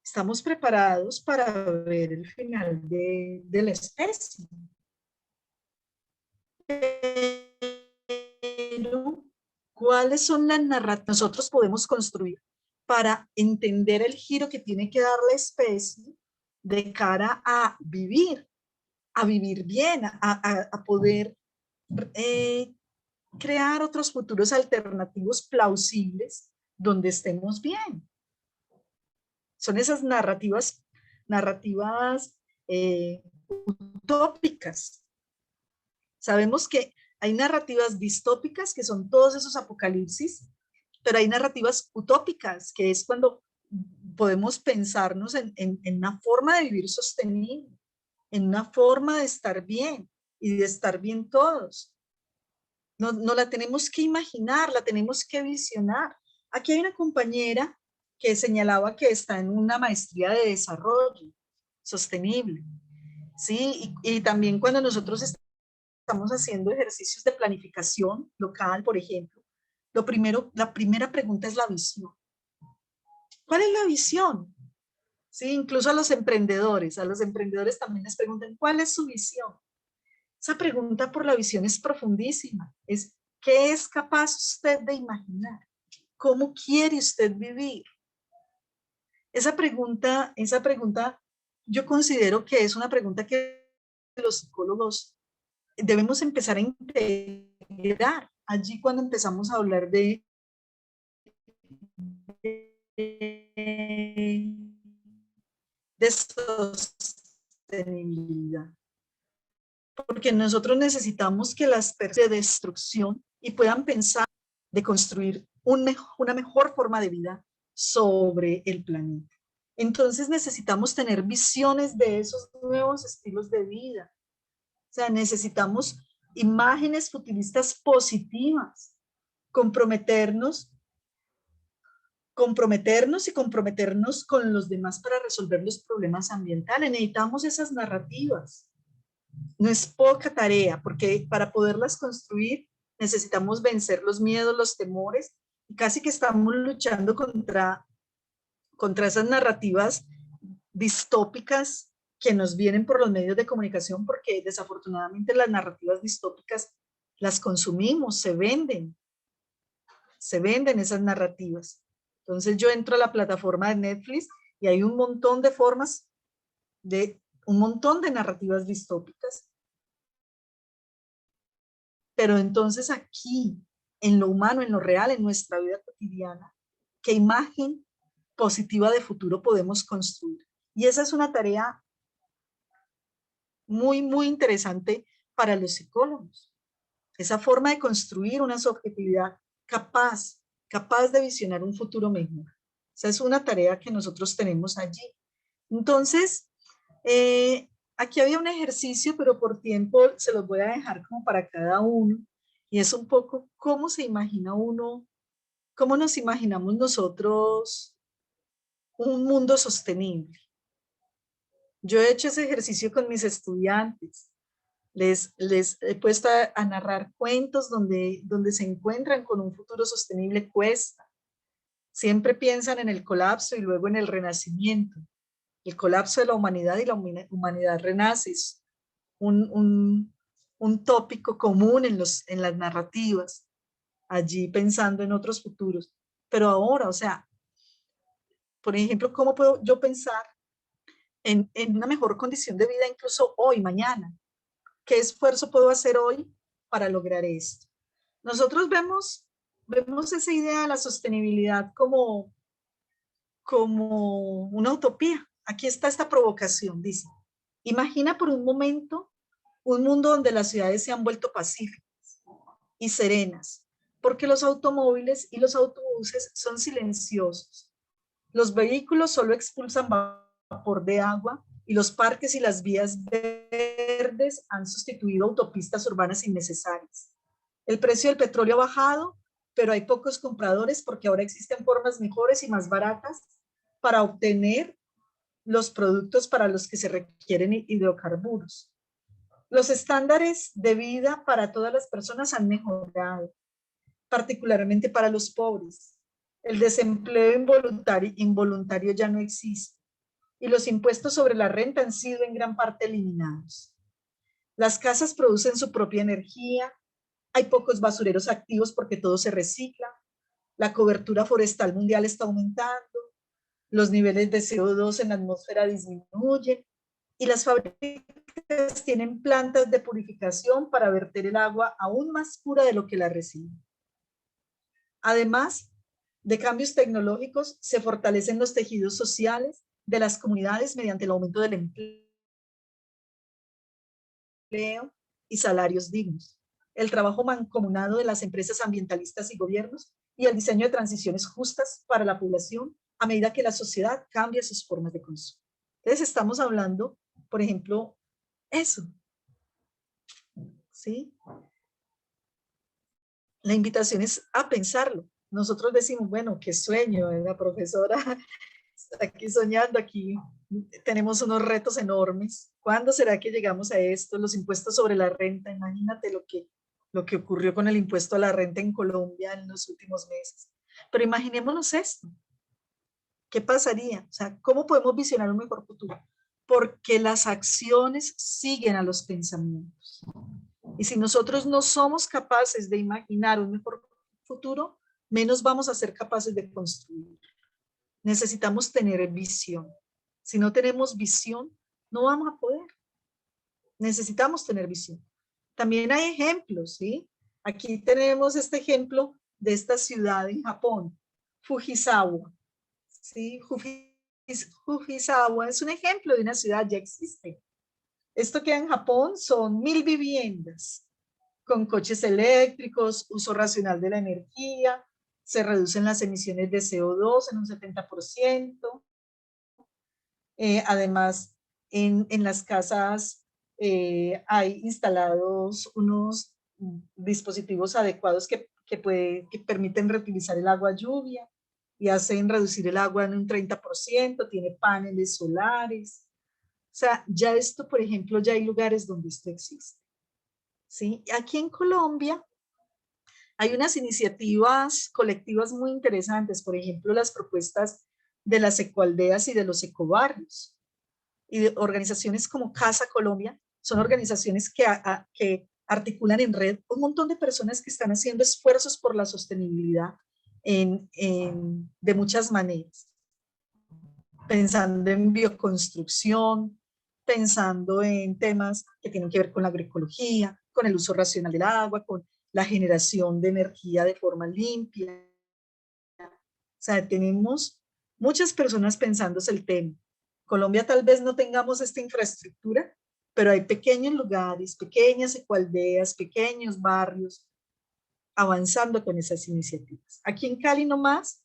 estamos preparados para ver el final de la especie. Pero, ¿cuáles son las narrativas que nosotros podemos construir para entender el giro que tiene que dar la especie de cara a vivir bien, a poder crear otros futuros alternativos plausibles donde estemos bien? Son esas narrativas utópicas. Sabemos que hay narrativas distópicas, que son todos esos apocalipsis, pero hay narrativas utópicas, que es cuando podemos pensarnos en una forma de vivir sostenible, en una forma de estar bien y de estar bien todos. No la tenemos que imaginar, la tenemos que visionar. Aquí hay una compañera que señalaba que está en una maestría de desarrollo sostenible, ¿sí? Y también cuando nosotros estamos haciendo ejercicios de planificación local, por ejemplo, la primera pregunta es la visión. ¿Cuál es la visión? Sí, incluso a los emprendedores también les preguntan, ¿cuál es su visión? Esa pregunta por la visión es profundísima. Es, ¿qué es capaz usted de imaginar? ¿Cómo quiere usted vivir? Esa pregunta, yo considero que es una pregunta que los psicólogos debemos empezar a integrar allí cuando empezamos a hablar de sostenibilidad. Porque nosotros necesitamos que las personas de destrucción y puedan pensar de construir una mejor forma de vida sobre el planeta. Entonces necesitamos tener visiones de esos nuevos estilos de vida. O sea, necesitamos imágenes futuristas positivas, comprometernos y comprometernos con los demás para resolver los problemas ambientales. Necesitamos esas narrativas. No es poca tarea, porque para poderlas construir necesitamos vencer los miedos, los temores, y casi que estamos luchando contra esas narrativas distópicas que nos vienen por los medios de comunicación, porque desafortunadamente las narrativas distópicas las consumimos, se venden esas narrativas. Entonces yo entro a la plataforma de Netflix y hay un montón de formas, un montón de narrativas distópicas. Pero entonces aquí, en lo humano, en lo real, en nuestra vida cotidiana, ¿qué imagen positiva de futuro podemos construir? Y esa es una tarea muy, muy interesante para los psicólogos. Esa forma de construir una subjetividad capaz de visionar un futuro mejor. Esa es una tarea que nosotros tenemos allí. Entonces, aquí había un ejercicio, pero por tiempo se los voy a dejar como para cada uno. Y es un poco cómo se imagina uno, cómo nos imaginamos nosotros un mundo sostenible. Yo he hecho ese ejercicio con mis estudiantes. Les he puesto a narrar cuentos donde se encuentran con un futuro sostenible. Cuesta. Siempre piensan en el colapso y luego en el renacimiento. El colapso de la humanidad y la humanidad renace. Es un tópico común en las narrativas, allí pensando en otros futuros. Pero ahora, o sea, por ejemplo, ¿cómo puedo yo pensar en una mejor condición de vida incluso hoy, mañana? ¿Qué esfuerzo puedo hacer hoy para lograr esto? Nosotros vemos esa idea de la sostenibilidad como una utopía. Aquí está esta provocación, dice. Imagina por un momento un mundo donde las ciudades se han vuelto pacíficas y serenas, porque los automóviles y los autobuses son silenciosos. Los vehículos solo expulsan vapor de agua y los parques y las vías verdes han sustituido autopistas urbanas innecesarias. El precio del petróleo ha bajado, pero hay pocos compradores porque ahora existen formas mejores y más baratas para obtener los productos para los que se requieren hidrocarburos. Los estándares de vida para todas las personas han mejorado, particularmente para los pobres. El desempleo involuntario ya no existe y los impuestos sobre la renta han sido en gran parte eliminados. Las casas producen su propia energía, hay pocos basureros activos porque todo se recicla, la cobertura forestal mundial está aumentando, los niveles de CO2 en la atmósfera disminuyen y las fábricas tienen plantas de purificación para verter el agua aún más pura de lo que la recibe. Además de cambios tecnológicos, se fortalecen los tejidos sociales de las comunidades mediante el aumento del empleo y salarios dignos, el trabajo mancomunado de las empresas ambientalistas y gobiernos y el diseño de transiciones justas para la población a medida que la sociedad cambia sus formas de consumo. Entonces estamos hablando, por ejemplo, eso, ¿sí? La invitación es a pensarlo. Nosotros decimos, bueno, qué sueño, la profesora está aquí soñando, aquí tenemos unos retos enormes. ¿Cuándo será que llegamos a esto? Los impuestos sobre la renta, imagínate lo que ocurrió con el impuesto a la renta en Colombia en los últimos meses. Pero imaginémonos esto. ¿Qué pasaría? O sea, ¿cómo podemos visionar un mejor futuro? Porque las acciones siguen a los pensamientos. Y si nosotros no somos capaces de imaginar un mejor futuro, menos vamos a ser capaces de construir. Necesitamos tener visión. Si no tenemos visión, no vamos a poder. Necesitamos tener visión. También hay ejemplos, ¿sí? Aquí tenemos este ejemplo de esta ciudad en Japón, Fujisawa. ¿Sí? Fujisawa es un ejemplo de una ciudad, ya existe. Esto que en Japón son 1000 viviendas con coches eléctricos, uso racional de la energía, se reducen las emisiones de CO2 en un 70%. Además, en las casas hay instalados unos dispositivos adecuados que permiten reutilizar el agua lluvia y hacen reducir el agua en un 30%, tiene paneles solares. O sea, ya esto, por ejemplo, ya hay lugares donde esto existe. ¿Sí? Aquí en Colombia hay unas iniciativas colectivas muy interesantes, por ejemplo, las propuestas de las ecoaldeas y de los ecobarrios. Y de organizaciones como Casa Colombia, son organizaciones que articulan en red un montón de personas que están haciendo esfuerzos por la sostenibilidad de muchas maneras. Pensando en bioconstrucción, pensando en temas que tienen que ver con la agroecología, con el uso racional del agua, con la generación de energía de forma limpia. O sea, tenemos muchas personas pensándose el tema. Colombia tal vez no tengamos esta infraestructura, pero hay pequeños lugares, pequeñas ecoaldeas, pequeños barrios avanzando con esas iniciativas. Aquí en Cali nomás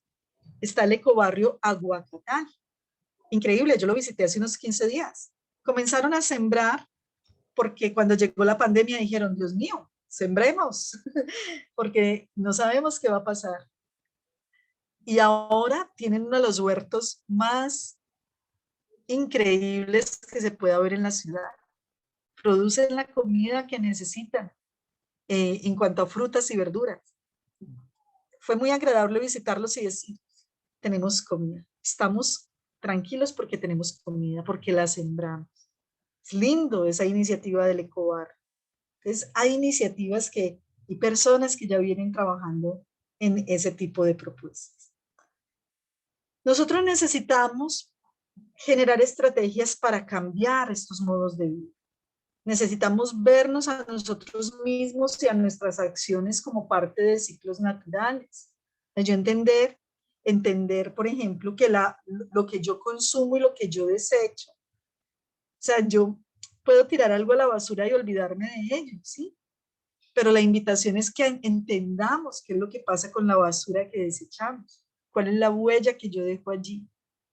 está el ecobarrio Aguacatal. Increíble, yo lo visité hace unos 15 días. Comenzaron a sembrar porque cuando llegó la pandemia dijeron, Dios mío, sembremos, porque no sabemos qué va a pasar. Y ahora tienen uno de los huertos más increíbles que se pueda ver en la ciudad. Producen la comida que necesitan en cuanto a frutas y verduras. Fue muy agradable visitarlos y decir, tenemos comida. Estamos tranquilos porque tenemos comida, porque la sembramos. Es lindo esa iniciativa del Ecobar. Entonces, hay iniciativas y personas que ya vienen trabajando en ese tipo de propuestas. Nosotros necesitamos generar estrategias para cambiar estos modos de vida. Necesitamos vernos a nosotros mismos y a nuestras acciones como parte de ciclos naturales. Yo entender, por ejemplo, que lo que yo consumo y lo que yo desecho, o sea, yo puedo tirar algo a la basura y olvidarme de ello, ¿sí? Pero la invitación es que entendamos qué es lo que pasa con la basura que desechamos, cuál es la huella que yo dejo allí.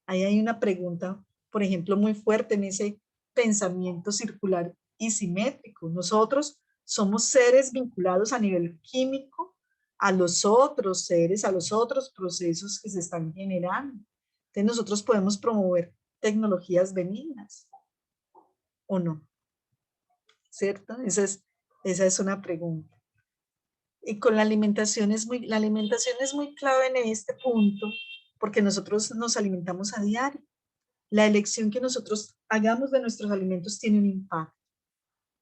Ahí hay una pregunta, por ejemplo, muy fuerte en ese pensamiento circular y simétrico. Nosotros somos seres vinculados a nivel químico a los otros seres, a los otros procesos que se están generando. Entonces nosotros podemos promover tecnologías benignas o no, ¿cierto? Esa es una pregunta. Y con la alimentación es muy clave en este punto porque nosotros nos alimentamos a diario. La elección que nosotros hagamos de nuestros alimentos tiene un impacto.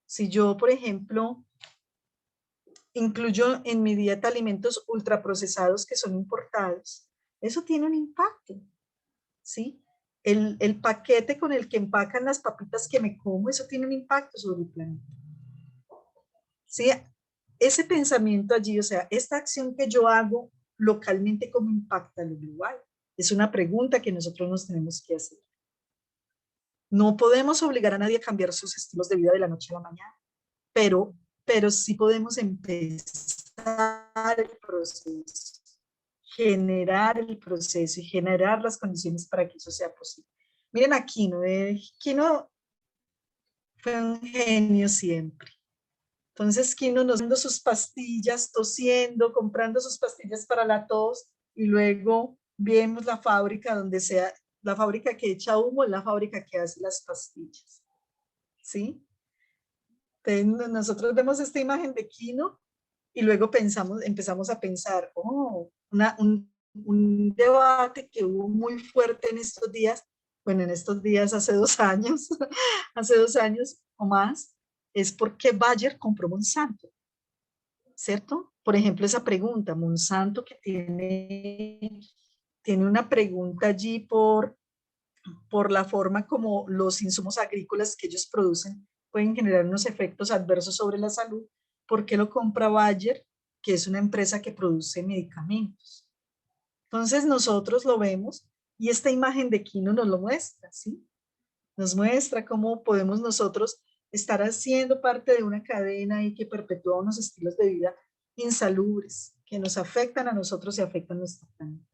Si yo, por ejemplo, incluyo en mi dieta alimentos ultraprocesados que son importados, eso tiene un impacto, ¿sí? El paquete con el que empacan las papitas que me como, eso tiene un impacto sobre el planeta. ¿Sí? Ese pensamiento allí, o sea, esta acción que yo hago localmente, ¿cómo impacta lo global? Es una pregunta que nosotros nos tenemos que hacer. No podemos obligar a nadie a cambiar sus estilos de vida de la noche a la mañana, pero sí podemos empezar el proceso, generar el proceso y generar las condiciones para que eso sea posible. Miren a Quino, Quino fue un genio siempre. Entonces Quino nos dando sus pastillas, tosiendo, comprando sus pastillas para la tos y luego vemos la fábrica donde sea, la fábrica que echa humo, la fábrica que hace las pastillas. ¿Sí? Entonces, nosotros vemos esta imagen de Quino y luego empezamos a pensar, un debate que hubo muy fuerte en estos días, bueno, en estos días hace 2 años, hace 2 años o más, es por qué Bayer compró Monsanto, ¿cierto? Por ejemplo, esa pregunta, Monsanto que tiene una pregunta allí por la forma como los insumos agrícolas que ellos producen pueden generar unos efectos adversos sobre la salud. ¿Por qué lo compra Bayer, que es una empresa que produce medicamentos? Entonces nosotros lo vemos y esta imagen de Quino nos lo muestra, ¿sí? Nos muestra cómo podemos nosotros estar haciendo parte de una cadena y que perpetúa unos estilos de vida insalubres que nos afectan a nosotros y afectan a nuestro planeta.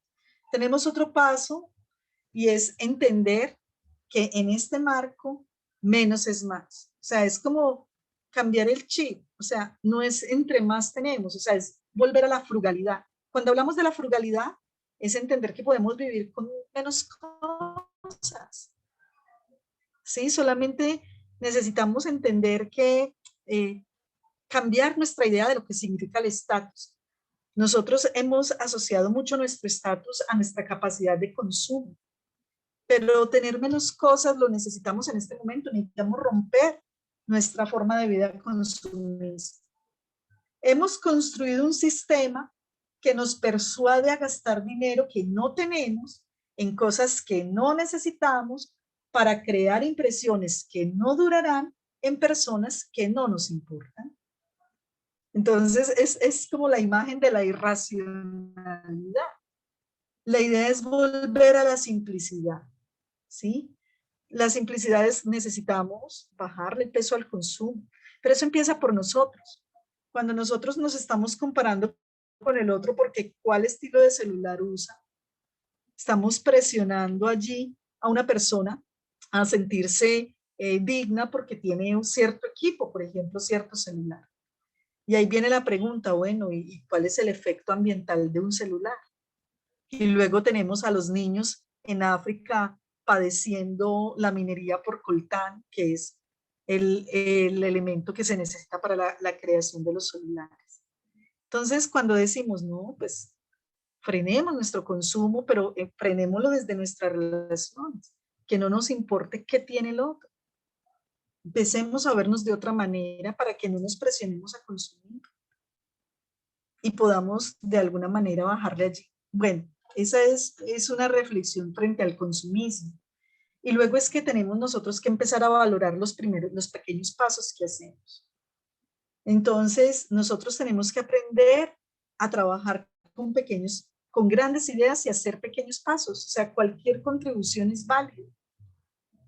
Tenemos otro paso y es entender que en este marco menos es más. O sea, es como cambiar el chip. O sea, no es entre más tenemos, o sea, es volver a la frugalidad. Cuando hablamos de la frugalidad, es entender que podemos vivir con menos cosas. Sí, solamente necesitamos entender que cambiar nuestra idea de lo que significa el estatus. Nosotros hemos asociado mucho nuestro estatus a nuestra capacidad de consumo, pero tener menos cosas lo necesitamos en este momento, necesitamos romper nuestra forma de vida consumista. Hemos construido un sistema que nos persuade a gastar dinero que no tenemos en cosas que no necesitamos para crear impresiones que no durarán en personas que no nos importan. Entonces es como la imagen de la irracionalidad. La idea es volver a la simplicidad, ¿sí? La simplicidad es necesitamos bajarle el peso al consumo, pero eso empieza por nosotros. Cuando nosotros nos estamos comparando con el otro porque cuál estilo de celular usa, estamos presionando allí a una persona a sentirse digna porque tiene un cierto equipo, por ejemplo, cierto celular. Y ahí viene la pregunta, bueno, ¿y cuál es el efecto ambiental de un celular? Y luego tenemos a los niños en África padeciendo la minería por coltán, que es el elemento que se necesita para la creación de los celulares. Entonces, cuando decimos, no, pues frenemos nuestro consumo, pero frenémoslo desde nuestras relaciones, que no nos importe qué tiene el otro. Empecemos a vernos de otra manera para que no nos presionemos a consumir y podamos de alguna manera bajarle allí. Bueno, esa es una reflexión frente al consumismo. Y luego es que tenemos nosotros que empezar a valorar los pequeños pasos que hacemos. Entonces, nosotros tenemos que aprender a trabajar con grandes ideas y hacer pequeños pasos. O sea, cualquier contribución es válida.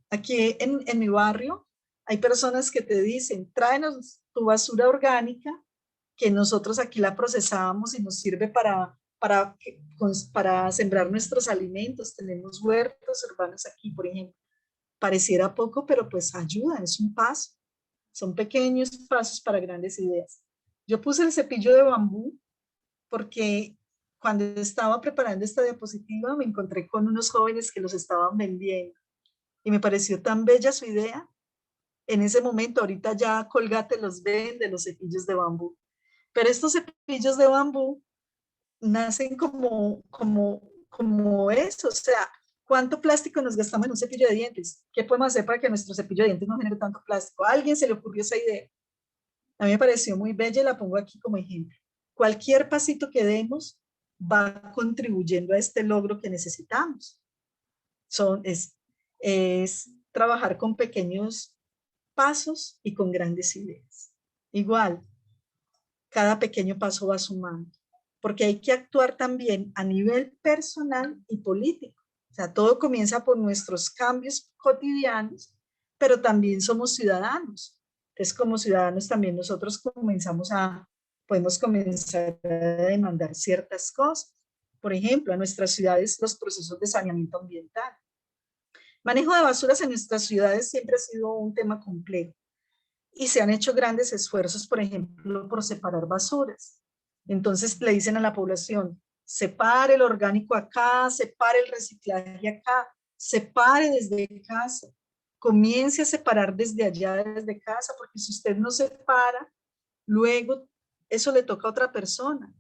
Aquí en mi barrio hay personas que te dicen, tráenos tu basura orgánica, que nosotros aquí la procesamos y nos sirve para sembrar nuestros alimentos. Tenemos huertos urbanos aquí, por ejemplo. Pareciera poco, pero pues ayuda, es un paso. Son pequeños pasos para grandes ideas. Yo puse el cepillo de bambú porque cuando estaba preparando esta diapositiva me encontré con unos jóvenes que los estaban vendiendo y me pareció tan bella su idea. En ese momento, ahorita ya Colgate los vende, los cepillos de bambú. Pero estos cepillos de bambú nacen como eso, o sea, ¿cuánto plástico nos gastamos en un cepillo de dientes? ¿Qué podemos hacer para que nuestro cepillo de dientes no genere tanto plástico? A alguien se le ocurrió esa idea. A mí me pareció muy bella y la pongo aquí como ejemplo. Cualquier pasito que demos va contribuyendo a este logro que necesitamos. Es trabajar con pequeños pasos y con grandes ideas. Igual, cada pequeño paso va sumando, porque hay que actuar también a nivel personal y político. O sea, todo comienza por nuestros cambios cotidianos, pero también somos ciudadanos. Entonces, como ciudadanos también nosotros podemos comenzar a demandar ciertas cosas. Por ejemplo, a nuestras ciudades los procesos de saneamiento ambiental. Manejo de basuras en nuestras ciudades siempre ha sido un tema complejo y se han hecho grandes esfuerzos, por ejemplo, por separar basuras. Entonces le dicen a la población, separe el orgánico acá, separe el reciclaje acá, separe desde casa, comience a separar desde allá, desde casa, porque si usted no separa, luego eso le toca a otra persona.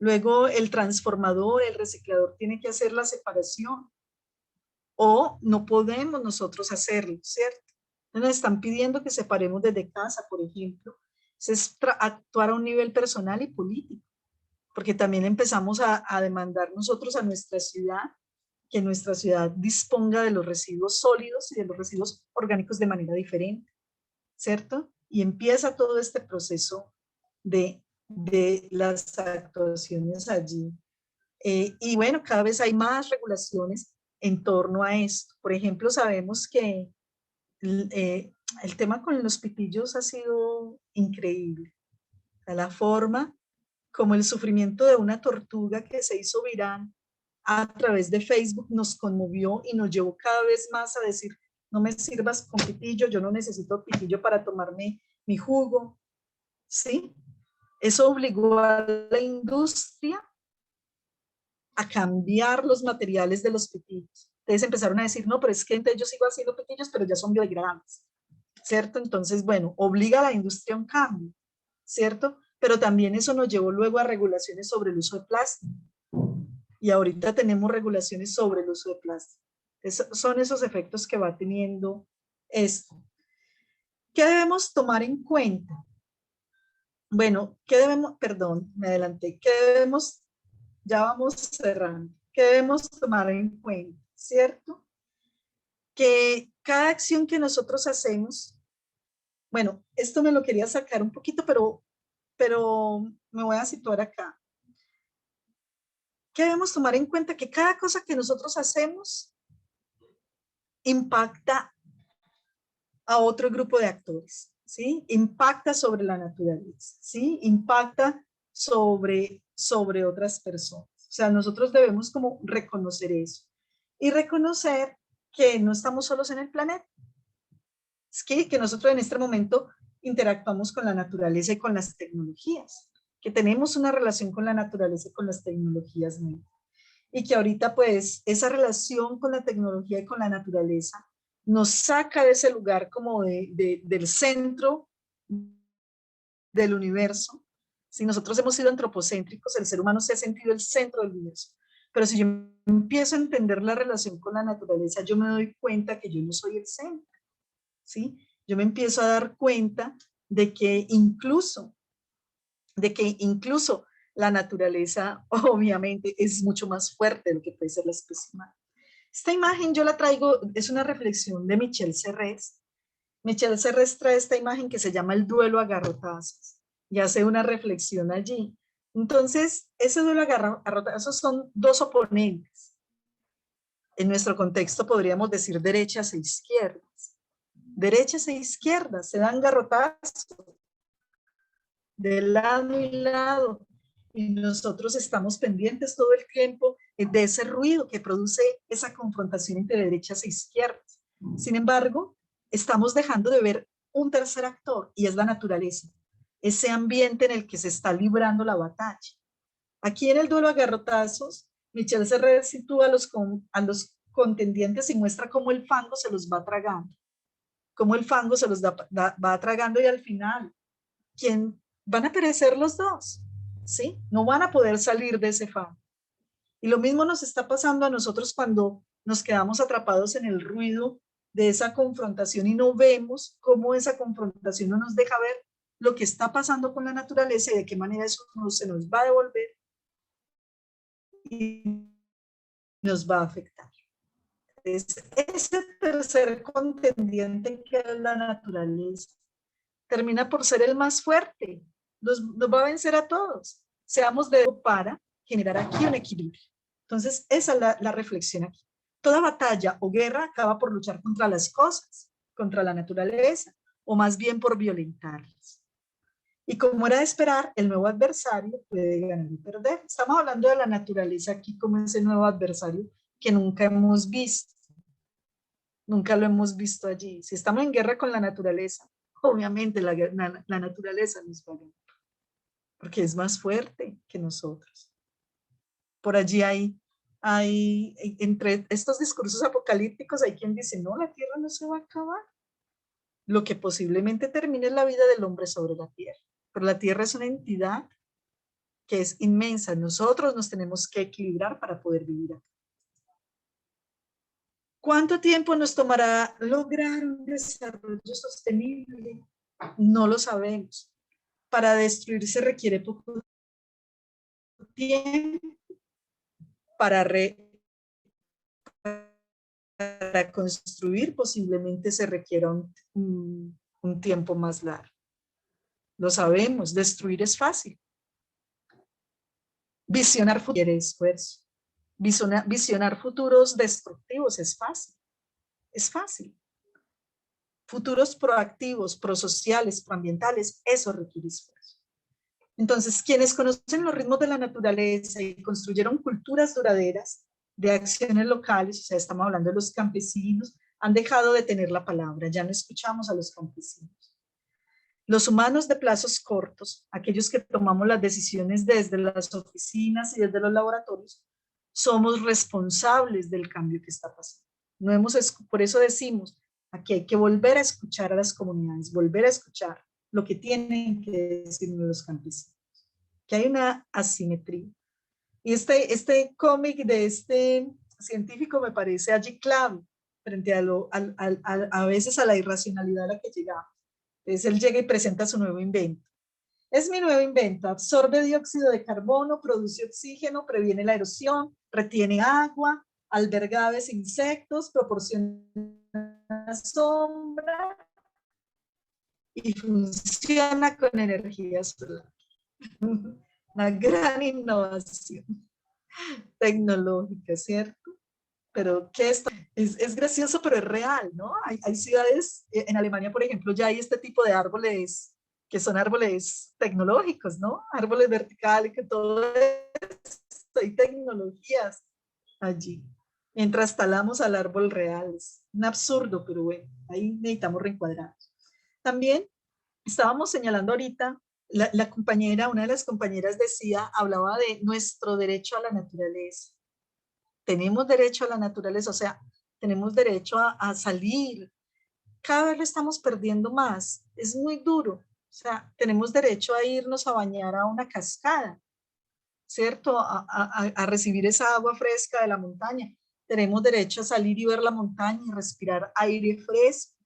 Luego el transformador, el reciclador tiene que hacer la separación o no podemos nosotros hacerlo, ¿cierto? Nos están pidiendo que separemos desde casa, por ejemplo. Es actuar a un nivel personal y político, porque también empezamos a demandar nosotros a nuestra ciudad, que nuestra ciudad disponga de los residuos sólidos y de los residuos orgánicos de manera diferente, ¿cierto? Y empieza todo este proceso de las actuaciones allí. Y bueno, cada vez hay más regulaciones en torno a esto. Por ejemplo, sabemos que el tema con los pitillos ha sido increíble. La forma como el sufrimiento de una tortuga que se hizo viral a través de Facebook nos conmovió y nos llevó cada vez más a decir, no me sirvas con pitillo, yo no necesito pitillo para tomarme mi jugo, ¿sí? Eso obligó a la industria a cambiar los materiales de los pitillos. Entonces empezaron a decir, no, pero es que yo sigo haciendo pitillos, pero ya son biodegradables, ¿cierto? Entonces, bueno, obliga a la industria a un cambio, ¿cierto? Pero también eso nos llevó luego a regulaciones sobre el uso de plástico. Y ahorita tenemos regulaciones sobre el uso de plástico. Son esos efectos que va teniendo esto. ¿Qué debemos tomar en cuenta? Bueno, ¿qué debemos, perdón, me adelanté, ¿qué debemos, ya vamos cerrando, qué debemos tomar en cuenta, ¿cierto? Que cada acción que nosotros hacemos, bueno, esto me lo quería sacar un poquito, pero me voy a situar acá. ¿Qué debemos tomar en cuenta? Que cada cosa que nosotros hacemos impacta a otro grupo de actores, ¿sí? Impacta sobre la naturaleza, ¿sí? Impacta sobre otras personas. O sea, nosotros debemos como reconocer eso y reconocer que no estamos solos en el planeta. Es que nosotros en este momento interactuamos con la naturaleza y con las tecnologías, que tenemos una relación con la naturaleza y con las tecnologías mismas. Y que ahorita pues esa relación con la tecnología y con la naturaleza nos saca de ese lugar como del centro del universo. Si nosotros hemos sido antropocéntricos, el ser humano se ha sentido el centro del universo. Pero si yo empiezo a entender la relación con la naturaleza, yo me doy cuenta que yo no soy el centro, ¿sí? Yo me empiezo a dar cuenta de que incluso la naturaleza obviamente es mucho más fuerte de lo que puede ser la especie humana. Esta imagen yo la traigo, es una reflexión de Michel Serres. Michel Serres trae esta imagen que se llama el duelo a garrotazos y hace una reflexión allí. Entonces, ese duelo a garrotazos son dos oponentes. En nuestro contexto podríamos decir derechas e izquierdas. Derechas e izquierdas se dan garrotazos de lado y lado. Y nosotros estamos pendientes todo el tiempo de ese ruido que produce esa confrontación entre derechas e izquierdas. Sin embargo, estamos dejando de ver un tercer actor y es la naturaleza, ese ambiente en el que se está librando la batalla. Aquí en el duelo a garrotazos, Michel Serret sitúa a los contendientes y muestra cómo el fango se los va tragando, cómo el fango se los va tragando y al final, ¿quién? Van a perecer los dos, ¿sí? No van a poder salir de ese fango. Y lo mismo nos está pasando a nosotros cuando nos quedamos atrapados en el ruido de esa confrontación y no vemos cómo esa confrontación no nos deja ver lo que está pasando con la naturaleza y de qué manera eso se nos va a devolver y nos va a afectar. Ese tercer contendiente que es la naturaleza termina por ser el más fuerte, nos va a vencer a todos. Seamos de para generar aquí un equilibrio. Entonces, esa es la reflexión aquí. Toda batalla o guerra acaba por luchar contra las cosas, contra la naturaleza, o más bien por violentarlas. Y como era de esperar, el nuevo adversario puede ganar y perder. Estamos hablando de la naturaleza aquí como ese nuevo adversario que nunca hemos visto. Nunca lo hemos visto allí. Si estamos en guerra con la naturaleza, obviamente la naturaleza nos va a ganar, porque es más fuerte que nosotros. Por allí entre estos discursos apocalípticos, hay quien dice, no, la tierra no se va a acabar. Lo que posiblemente termine es la vida del hombre sobre la tierra. Pero la tierra es una entidad que es inmensa. Nosotros nos tenemos que equilibrar para poder vivir acá. ¿Cuánto tiempo nos tomará lograr un desarrollo sostenible? No lo sabemos. Para destruir se requiere poco tiempo, para construir posiblemente se requiera un tiempo más largo. Lo sabemos, destruir es fácil. Visionar futuro requiere esfuerzo. Visionar futuros destructivos es fácil. Es fácil. Futuros proactivos, prosociales, proambientales, eso requiere esfuerzo. Entonces, quienes conocen los ritmos de la naturaleza y construyeron culturas duraderas de acciones locales, o sea, estamos hablando de los campesinos, han dejado de tener la palabra, ya no escuchamos a los campesinos. Los humanos de plazos cortos, aquellos que tomamos las decisiones desde las oficinas y desde los laboratorios, somos responsables del cambio que está pasando. Por eso decimos, aquí hay que volver a escuchar a las comunidades, volver a escuchar lo que tienen que decirnos los campesinos, que hay una asimetría. Y este cómic de este científico me parece allí clave frente a veces a la irracionalidad a la que llegamos. Entonces él llega y presenta su nuevo invento. Es mi nuevo invento, absorbe dióxido de carbono, produce oxígeno, previene la erosión, retiene agua, alberga aves e insectos, proporciona sombra y funciona con energía solar. Una gran innovación tecnológica, ¿cierto? Pero ¿qué es gracioso, pero es real, ¿no? Hay ciudades, en Alemania, por ejemplo, ya hay este tipo de árboles que son árboles tecnológicos, ¿no? Árboles verticales, que todo esto, hay tecnologías allí. Mientras talamos al árbol real, es un absurdo, pero bueno, ahí necesitamos reencuadrar. También estábamos señalando ahorita, la compañera, una de las compañeras decía, hablaba de nuestro derecho a la naturaleza. Tenemos derecho a la naturaleza, o sea, tenemos derecho a salir. Cada vez lo estamos perdiendo más, es muy duro. O sea, tenemos derecho a irnos a bañar a una cascada, ¿cierto? A recibir esa agua fresca de la montaña. Tenemos derecho a salir y ver la montaña y respirar aire fresco.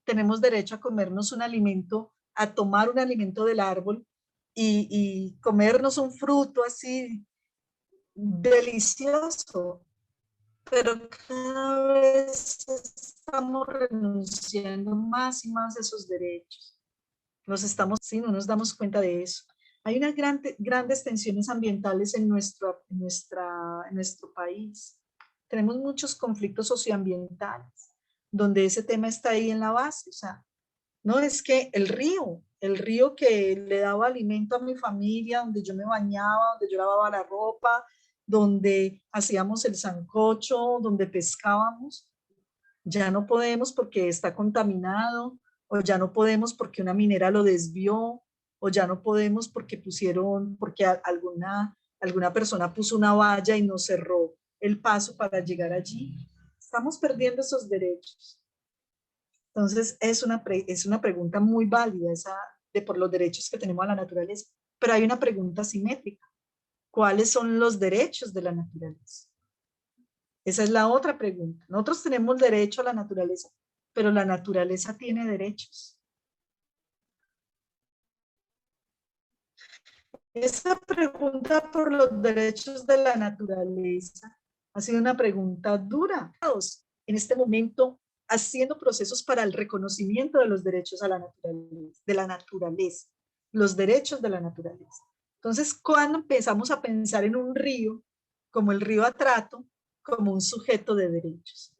Tenemos derecho a comernos un alimento, a tomar un alimento del árbol y comernos un fruto así delicioso. Pero cada vez estamos renunciando más y más a esos derechos. Sí, no nos damos cuenta de eso. Hay unas grandes tensiones ambientales en nuestro país. Tenemos muchos conflictos socioambientales, donde ese tema está ahí en la base. O sea, no es que el río que le daba alimento a mi familia, donde yo me bañaba, donde yo lavaba la ropa, donde hacíamos el sancocho, donde pescábamos, ya no podemos porque está contaminado, o ya no podemos porque una minera lo desvió, o ya no podemos porque alguna persona puso una valla y nos cerró el paso para llegar allí. Estamos perdiendo esos derechos. Entonces es una pregunta muy válida esa por los derechos que tenemos a la naturaleza, pero hay una pregunta simétrica. ¿Cuáles son los derechos de la naturaleza? Esa es la otra pregunta. Nosotros tenemos derecho a la naturaleza, pero la naturaleza tiene derechos. Esa pregunta por los derechos de la naturaleza ha sido una pregunta dura. En este momento, haciendo procesos para el reconocimiento de los derechos a la naturaleza, los derechos de la naturaleza. Entonces, cuando empezamos a pensar en un río, como el río Atrato, como un sujeto de derechos.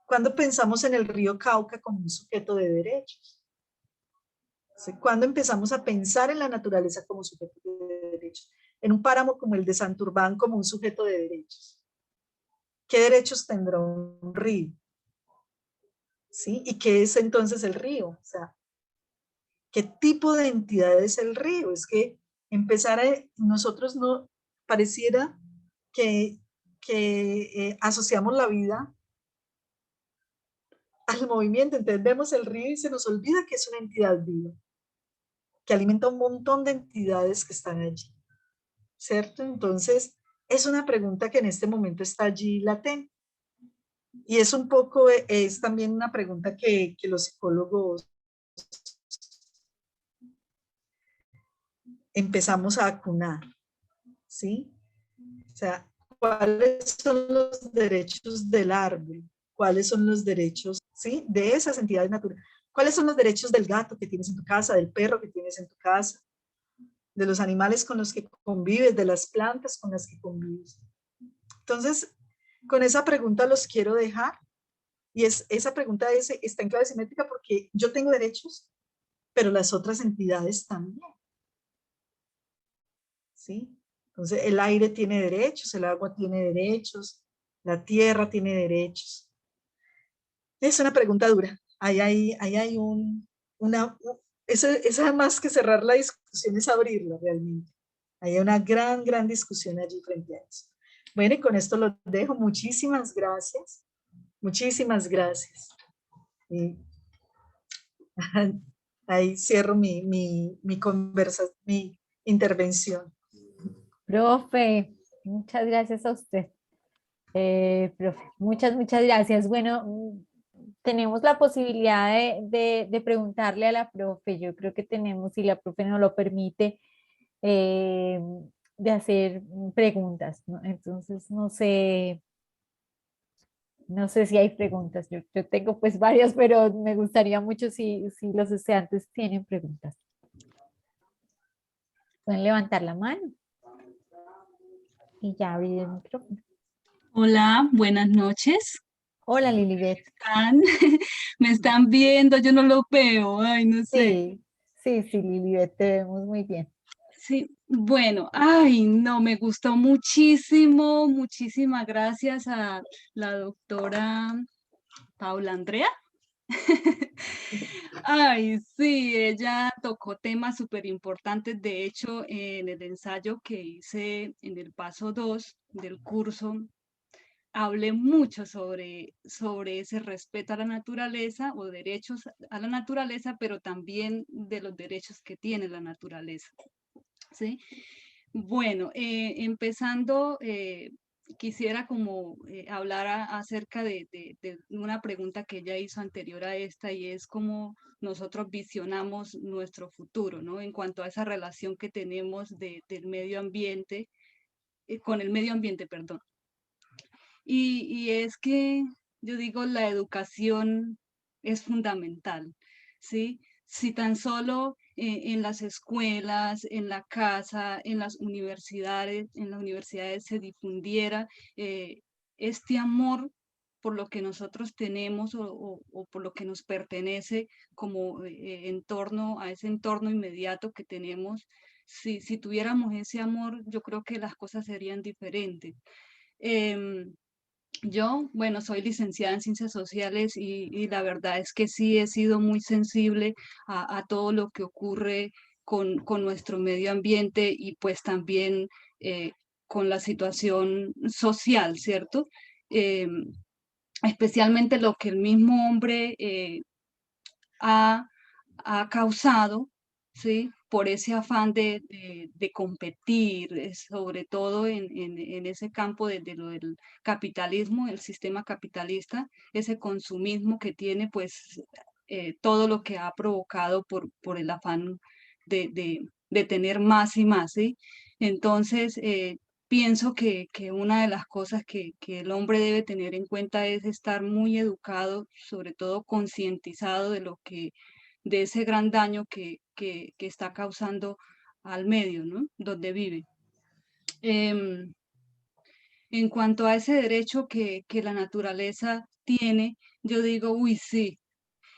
Cuando pensamos en el río Cauca como un sujeto de derechos. Cuando empezamos a pensar en la naturaleza como sujeto de derechos. En un páramo como el de Santurbán como un sujeto de derechos. ¿Qué derechos tendrá un río? ¿Sí? ¿Y qué es entonces el río? O sea, ¿qué tipo de entidad es el río? Es que nosotros no pareciera que asociamos la vida al movimiento. Entonces vemos el río y se nos olvida que es una entidad viva, que alimenta un montón de entidades que están allí. ¿cierto? Entonces, es una pregunta que en este momento está allí latente. Y es un poco, es también una pregunta que los psicólogos empezamos a acunar, ¿sí? O sea, ¿cuáles son los derechos del árbol? ¿Cuáles son los derechos, sí, de esas entidades naturales? ¿Cuáles son los derechos del gato que tienes en tu casa, del perro que tienes en tu casa, de los animales con los que convives, de las plantas con las que convives? Entonces, con esa pregunta los quiero dejar. Y esa pregunta está en clave simétrica porque yo tengo derechos, pero las otras entidades también, ¿sí? Entonces, el aire tiene derechos, el agua tiene derechos, la tierra tiene derechos. Es una pregunta dura. Ahí hay eso más que cerrar la discusión es abrirla realmente. Hay una gran discusión allí frente a eso. Bueno, y con esto lo dejo. Muchísimas gracias. Muchísimas gracias. Y ahí cierro mi intervención. Profe, muchas gracias a usted. Profe, muchas gracias. Bueno, tenemos la posibilidad de preguntarle a la profe. Yo creo que tenemos, si la profe nos lo permite, eh, de hacer preguntas, ¿no? Entonces, no sé si hay preguntas. Yo tengo pues varias, pero me gustaría mucho si los estudiantes tienen preguntas. Pueden levantar la mano y ya abrir el micrófono. Hola, buenas noches. Hola, Lilibet. ¿Están? ¿Me están viendo? Yo no lo veo. Ay, no sé. Sí, Lilibet, te vemos muy bien. Sí, bueno, ay, no, me gustó muchísimo. Muchísimas gracias a la doctora Paula Andrea. Ay, sí, ella tocó temas súper importantes. De hecho, en el ensayo que hice en el paso 2 del curso, hablé mucho sobre ese respeto a la naturaleza o derechos a la naturaleza, pero también de los derechos que tiene la naturaleza. ¿Sí? Bueno, empezando, quisiera como hablar acerca de una pregunta que ella hizo anterior a esta, y es cómo nosotros visionamos nuestro futuro, ¿no? En cuanto a esa relación que tenemos del medio ambiente, con el medio ambiente, perdón. Y es que yo digo, la educación es fundamental, ¿sí? Si tan solo en las escuelas, en la casa, en las universidades se difundiera este amor por lo que nosotros tenemos o por lo que nos pertenece como en torno a ese entorno inmediato que tenemos, si tuviéramos ese amor, yo creo que las cosas serían diferentes. Em, yo, bueno, soy licenciada en Ciencias Sociales y la verdad es que sí he sido muy sensible a todo lo que ocurre con nuestro medio ambiente y pues también eh, con la situación social, ¿cierto? Eh, Especialmente lo que el mismo hombre ha, ha causado, ¿sí? Por ese afán de competir, sobre todo en ese campo de lo del capitalismo, el sistema capitalista, ese consumismo que tiene, pues, todo lo que ha provocado por el afán de tener más y más, ¿sí? Entonces, pienso que una de las cosas que el hombre debe tener en cuenta es estar muy educado, sobre todo concientizado de ese gran daño que está causando al medio, ¿no? Donde vive. En cuanto a ese derecho que la naturaleza tiene, yo digo, uy, sí,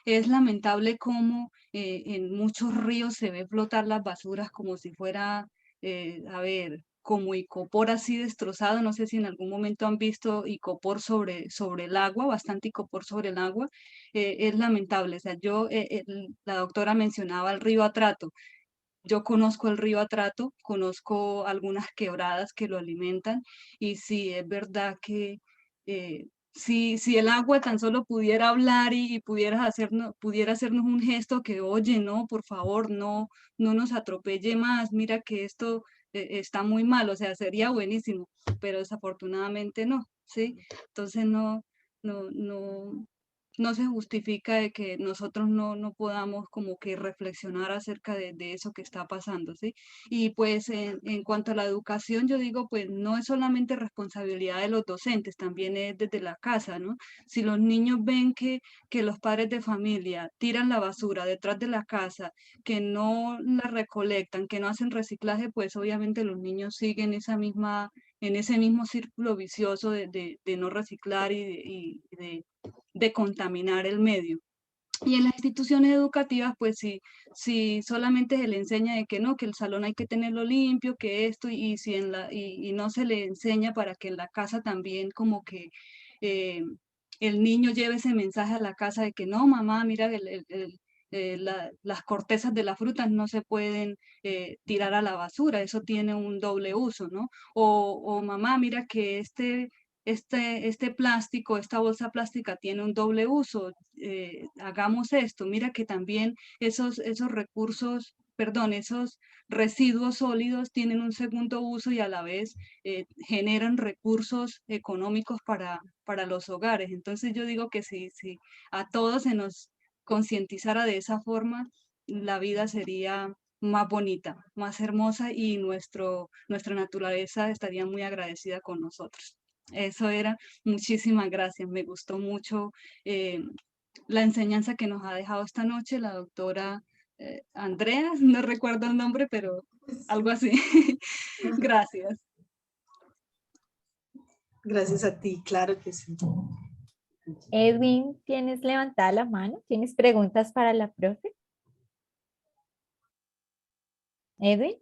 es lamentable cómo en muchos ríos se ve flotar las basuras como si fuera, a ver, como icopor así destrozado. No sé si en algún momento han visto icopor sobre el agua, bastante icopor sobre el agua. Es lamentable. O sea, la doctora mencionaba el río Atrato. Yo conozco el río Atrato, conozco algunas quebradas que lo alimentan y sí, es verdad que si el agua tan solo pudiera hablar y pudiera hacernos un gesto que, oye, no, por favor, no nos atropelle más, mira que esto está muy mal, o sea, sería buenísimo, pero desafortunadamente no, ¿sí? Entonces no se justifica de que nosotros no podamos como que reflexionar acerca de eso que está pasando, ¿sí? Y pues en cuanto a la educación, yo digo, pues no es solamente responsabilidad de los docentes, también es desde la casa, ¿no? Si los niños ven que los padres de familia tiran la basura detrás de la casa, que no la recolectan, que no hacen reciclaje, pues obviamente los niños siguen en ese mismo círculo vicioso de no reciclar y de contaminar el medio. Y en las instituciones educativas, pues si solamente se le enseña de que no, que el salón hay que tenerlo limpio, que esto, y si y no se le enseña para que en la casa también como que eh, el niño lleve ese mensaje a la casa de que no, mamá, mira, las cortezas de las frutas no se pueden tirar a la basura, eso tiene un doble uso, ¿no? O mamá, mira que este plástico, esta bolsa plástica tiene un doble uso, hagamos esto, mira que también esos recursos, perdón, esos residuos sólidos tienen un segundo uso y a la vez generan recursos económicos para los hogares. Entonces yo digo que si a todos se nos concientizara de esa forma, la vida sería más bonita, más hermosa y nuestra naturaleza estaría muy agradecida con nosotros. Eso era, muchísimas gracias, me gustó mucho la enseñanza que nos ha dejado esta noche la doctora Andrea, no recuerdo el nombre, pero algo así. Gracias. Gracias a ti, claro que sí. Edwin, ¿tienes levantada la mano? ¿Tienes preguntas para la profe? Edwin.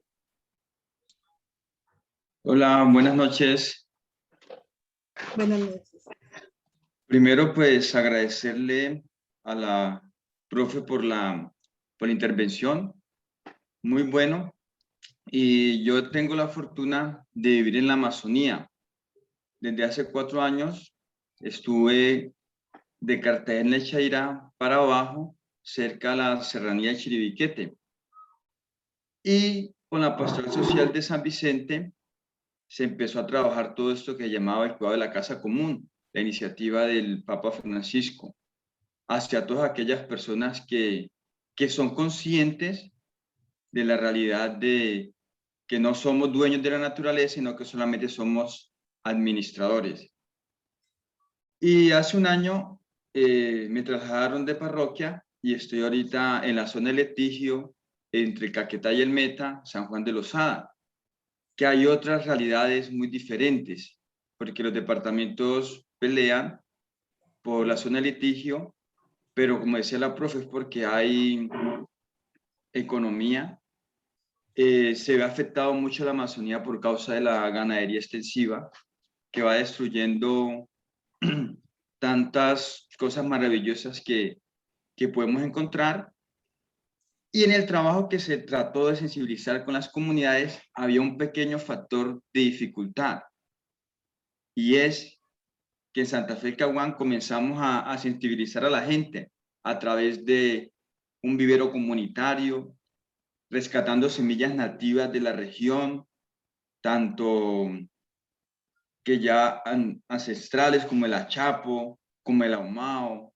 Hola, buenas noches. Buenas noches. Primero, pues agradecerle a la profe por la intervención. Muy bueno. Y yo tengo la fortuna de vivir en la Amazonía. Desde hace 4 años estuve de Cartagena de Chairá para abajo, cerca de la serranía de Chiribiquete. Y con la Pastoral Social de San Vicente se empezó a trabajar todo esto que llamaba el cuidado de la casa común, la iniciativa del Papa Francisco, hacia todas aquellas personas que son conscientes de la realidad de que no somos dueños de la naturaleza, sino que solamente somos administradores. Y hace un año me trasladaron de parroquia y estoy ahorita en la zona de Letigio, entre Caquetá y el Meta, San Juan de Losada, que hay otras realidades muy diferentes, porque los departamentos pelean por la zona de litigio, pero como decía la profe, es porque hay economía. Se ve afectado mucho la Amazonía por causa de la ganadería extensiva, que va destruyendo tantas cosas maravillosas que podemos encontrar. Y en el trabajo que se trató de sensibilizar con las comunidades, había un pequeño factor de dificultad, y es que en Santa Fe Caguán comenzamos a sensibilizar a la gente a través de un vivero comunitario, rescatando semillas nativas de la región, tanto que ya ancestrales como el achapo, como el ahumao,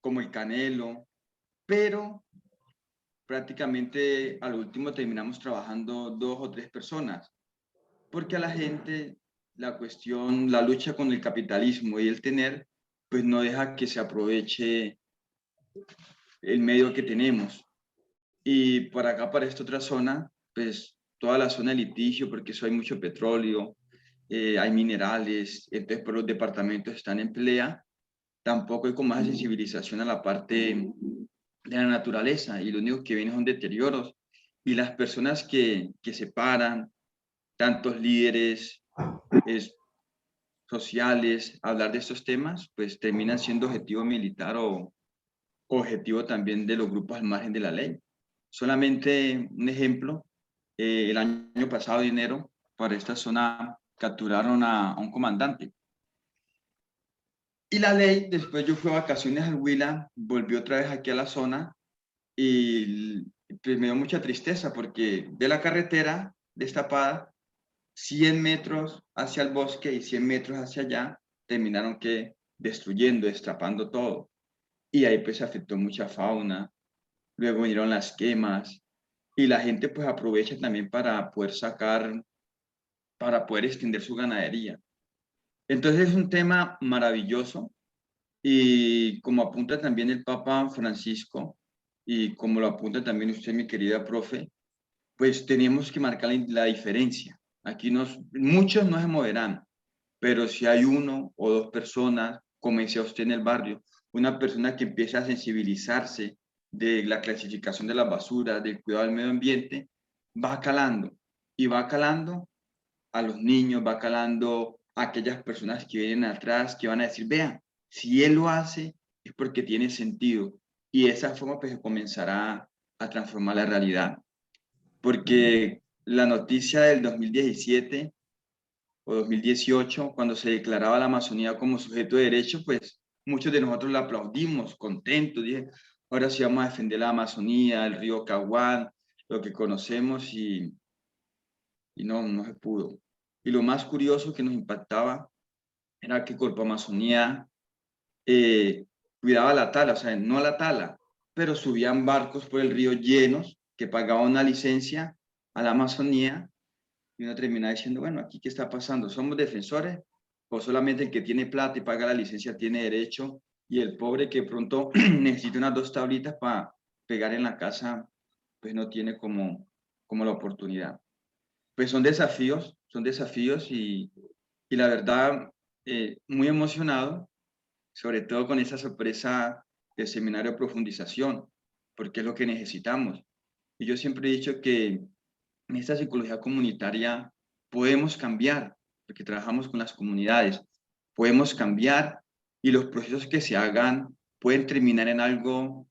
como el canelo, pero prácticamente al último terminamos trabajando 2 o 3 personas, porque a la gente la cuestión, la lucha con el capitalismo y el tener, pues no deja que se aproveche el medio que tenemos. Y por acá, para esta otra zona, pues toda la zona de litigio, porque eso hay mucho petróleo, hay minerales, entonces por los departamentos están en pelea, tampoco hay como más sensibilización a la parte de la naturaleza y lo único que viene son deterioros. Y las personas que se paran, tantos líderes sociales, hablar de estos temas, pues terminan siendo objetivo militar o objetivo también de los grupos al margen de la ley. Solamente un ejemplo, el año pasado de enero, para esta zona capturaron a un comandante. Y la ley, después yo fui a vacaciones al Huila, volví otra vez aquí a la zona y pues me dio mucha tristeza porque de la carretera destapada, 100 metros hacia el bosque y 100 metros hacia allá, terminaron que destruyendo, destapando todo. Y ahí pues afectó mucha fauna, luego vinieron las quemas, y la gente pues aprovecha también para poder sacar, para poder extender su ganadería. Entonces es un tema maravilloso, y como apunta también el Papa Francisco, y como lo apunta también usted, mi querida profe, pues tenemos que marcar la diferencia. Aquí muchos no se moverán, pero si hay uno o dos personas, como decía usted en el barrio, una persona que empiece a sensibilizarse de la clasificación de la basura, del cuidado del medio ambiente, va calando, y va calando a los niños, va calando a aquellas personas que vienen atrás, que van a decir, vean, si él lo hace es porque tiene sentido, y de esa forma pues comenzará a transformar la realidad. Porque la noticia del 2017 o 2018, cuando se declaraba la Amazonía como sujeto de derecho, pues muchos de nosotros la aplaudimos, contentos, dije, ahora sí vamos a defender la Amazonía, el río Caguán, lo que conocemos, y no se pudo. Y lo más curioso que nos impactaba era que Corpo Amazonía cuidaba la tala, o sea, no la tala, pero subían barcos por el río llenos que pagaban una licencia a la Amazonía, y uno termina diciendo, bueno, ¿aquí qué está pasando? ¿Somos defensores o solamente el que tiene plata y paga la licencia tiene derecho, y el pobre que pronto necesita unas 2 tablitas para pegar en la casa, pues no tiene como la oportunidad? Pues son desafíos, y la verdad, muy emocionado, sobre todo con esa sorpresa del seminario de profundización, porque es lo que necesitamos. Y yo siempre he dicho que en esta psicología comunitaria podemos cambiar, porque trabajamos con las comunidades, podemos cambiar, y los procesos que se hagan pueden terminar en algo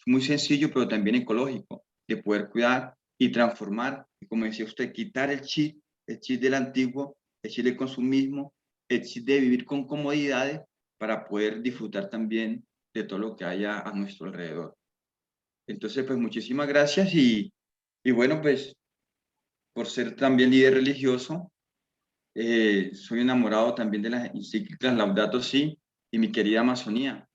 muy sencillo, pero también ecológico, de poder cuidar y transformar, y como decía usted, quitar el chip del antiguo, el chip del consumismo, el chip de vivir con comodidades para poder disfrutar también de todo lo que haya a nuestro alrededor. Entonces, pues muchísimas gracias, y bueno, pues por ser también líder religioso, soy enamorado también de las encíclicas Laudato Si y Mi Querida Amazonía.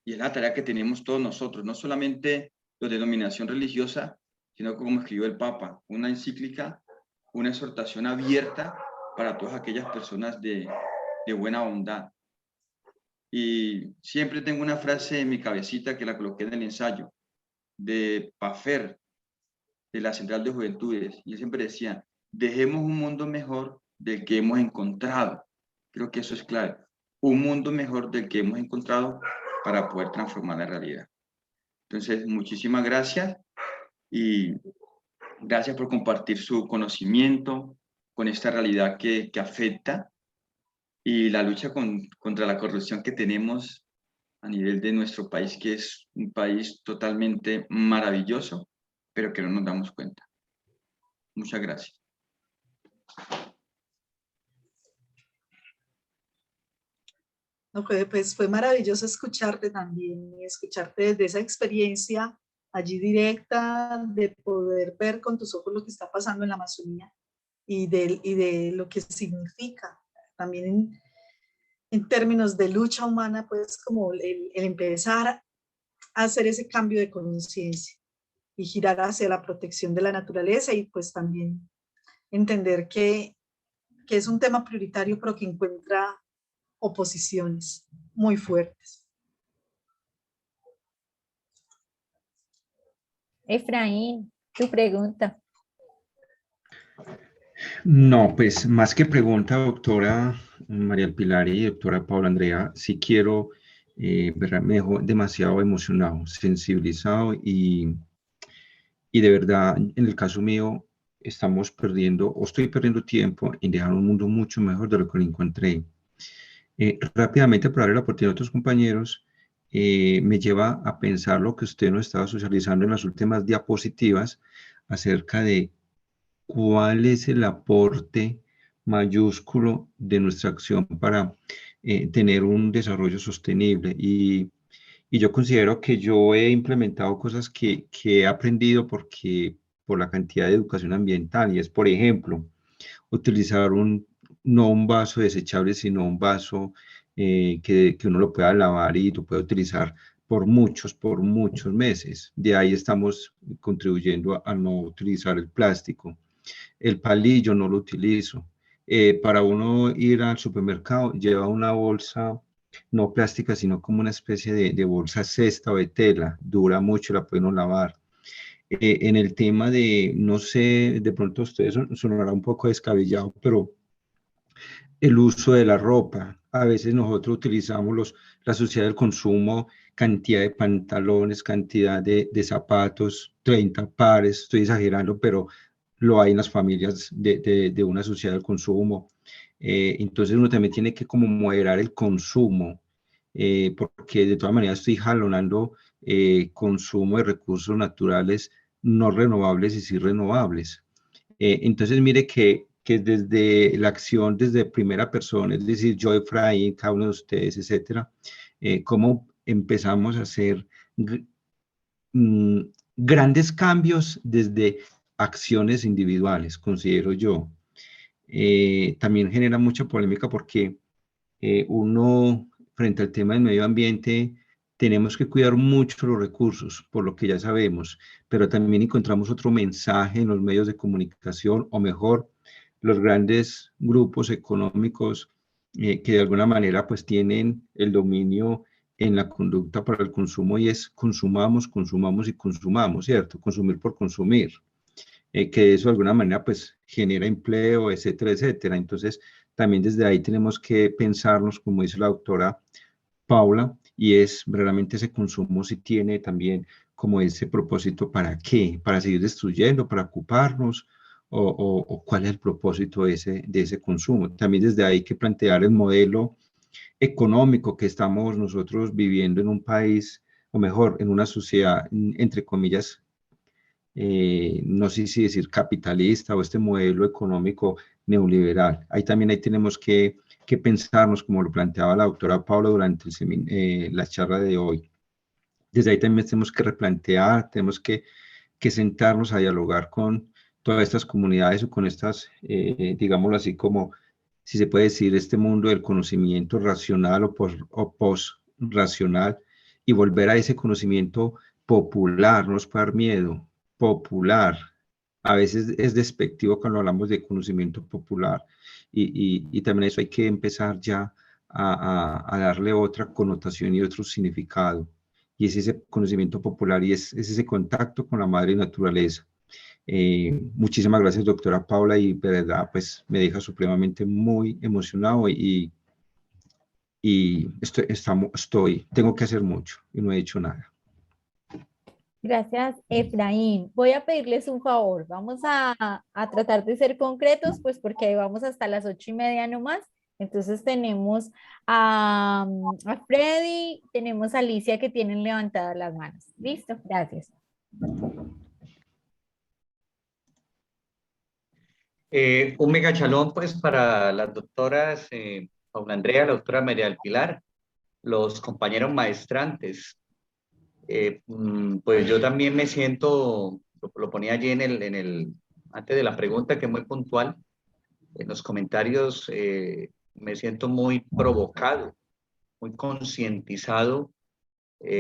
Y es la tarea que tenemos todos nosotros, no solamente los de denominación religiosa, sino como escribió el Papa, una encíclica, una exhortación abierta para todas aquellas personas de buena bondad. Y siempre tengo una frase en mi cabecita que la coloqué en el ensayo, de Pafer, de la Central de Juventudes, y él siempre decía, dejemos un mundo mejor del que hemos encontrado. Creo que eso es clave, un mundo mejor del que hemos encontrado para poder transformar la realidad. Entonces, muchísimas gracias, y gracias por compartir su conocimiento con esta realidad que afecta, y la lucha contra la corrupción que tenemos a nivel de nuestro país, que es un país totalmente maravilloso, pero que no nos damos cuenta. Muchas gracias. No, pues fue maravilloso escucharte también, y escucharte desde esa experiencia allí directa, de poder ver con tus ojos lo que está pasando en la Amazonía, y de lo que significa también en términos de lucha humana, pues como el empezar a hacer ese cambio de conciencia y girar hacia la protección de la naturaleza, y pues también entender que es un tema prioritario, pero que encuentra oposiciones muy fuertes. Efraín, tu pregunta. No, pues más que pregunta, doctora María Pilar y doctora Paula Andrea, sí quiero, ¿verdad? Me dejó demasiado emocionado, sensibilizado, y de verdad, en el caso mío, estamos perdiendo, o estoy perdiendo tiempo en dejar un mundo mucho mejor de lo que lo encontré. Rápidamente, para darle la oportunidad a otros compañeros, me lleva a pensar lo que usted nos estaba socializando en las últimas diapositivas acerca de cuál es el aporte mayúsculo de nuestra acción para tener un desarrollo sostenible. Y yo considero que yo he implementado cosas que he aprendido porque por la cantidad de educación ambiental, y es, por ejemplo, utilizar no un vaso desechable, sino un vaso que uno lo pueda lavar y lo pueda utilizar por muchos meses. De ahí estamos contribuyendo a no utilizar el plástico. El palillo no lo utilizo. Para uno ir al supermercado, lleva una bolsa no plástica, sino como una especie de bolsa cesta o de tela. Dura mucho, la pueden lavar. En el tema de, no sé, de pronto a ustedes sonará un poco descabellado, pero el uso de la ropa. A veces nosotros utilizamos la sociedad del consumo, cantidad de pantalones, cantidad de zapatos, 30 pares, estoy exagerando, pero lo hay en las familias de una sociedad del consumo. Entonces uno también tiene que como moderar el consumo, porque de todas maneras estoy jalonando consumo de recursos naturales no renovables y sí renovables. Entonces mire que desde la acción, desde primera persona, es decir, yo, Efraín, cada uno de ustedes, etcétera, cómo empezamos a hacer grandes cambios desde acciones individuales, considero yo. También genera mucha polémica porque uno, frente al tema del medio ambiente, tenemos que cuidar mucho los recursos, por lo que ya sabemos, pero también encontramos otro mensaje en los medios de comunicación, o mejor, los grandes grupos económicos que de alguna manera pues tienen el dominio en la conducta para el consumo, y es consumamos, consumamos y consumamos, ¿cierto? Consumir por consumir. Que eso de alguna manera pues genera empleo, etcétera, etcétera. Entonces, también desde ahí tenemos que pensarnos, como dice la doctora Paula, y es realmente ese consumo si tiene también como ese propósito, ¿para qué? ¿Para seguir destruyendo, para ocuparnos? O cuál es el propósito de ese consumo. También desde ahí hay que plantear el modelo económico que estamos nosotros viviendo en un país, o mejor, en una sociedad, entre comillas, no sé si decir capitalista, o este modelo económico neoliberal. Ahí también tenemos que pensarnos, como lo planteaba la doctora Paula durante la charla de hoy. Desde ahí también tenemos que replantear, tenemos que sentarnos a dialogar con todas estas comunidades, o con estas, digámoslo así, como, si se puede decir, este mundo del conocimiento racional o post-racional, y volver a ese conocimiento popular, no nos puede dar miedo, popular. A veces es despectivo cuando hablamos de conocimiento popular, y también eso hay que empezar ya a darle otra connotación y otro significado, y es ese conocimiento popular, y es ese contacto con la madre naturaleza. Muchísimas gracias, doctora Paula, y de verdad pues me deja supremamente muy emocionado, y tengo que hacer mucho y no he hecho nada. Gracias, Efraín. Voy a pedirles un favor. Vamos a tratar de ser concretos, pues porque ahí vamos hasta las 8:30 nomás. Entonces tenemos a Freddy, tenemos a Alicia que tienen levantadas las manos. Listo, gracias. Un mega chalón pues para las doctoras Paula Andrea, la doctora María del Pilar, los compañeros maestrantes. Pues yo también me siento, lo ponía allí antes de la pregunta, que es muy puntual, en los comentarios, me siento muy provocado, muy concientizado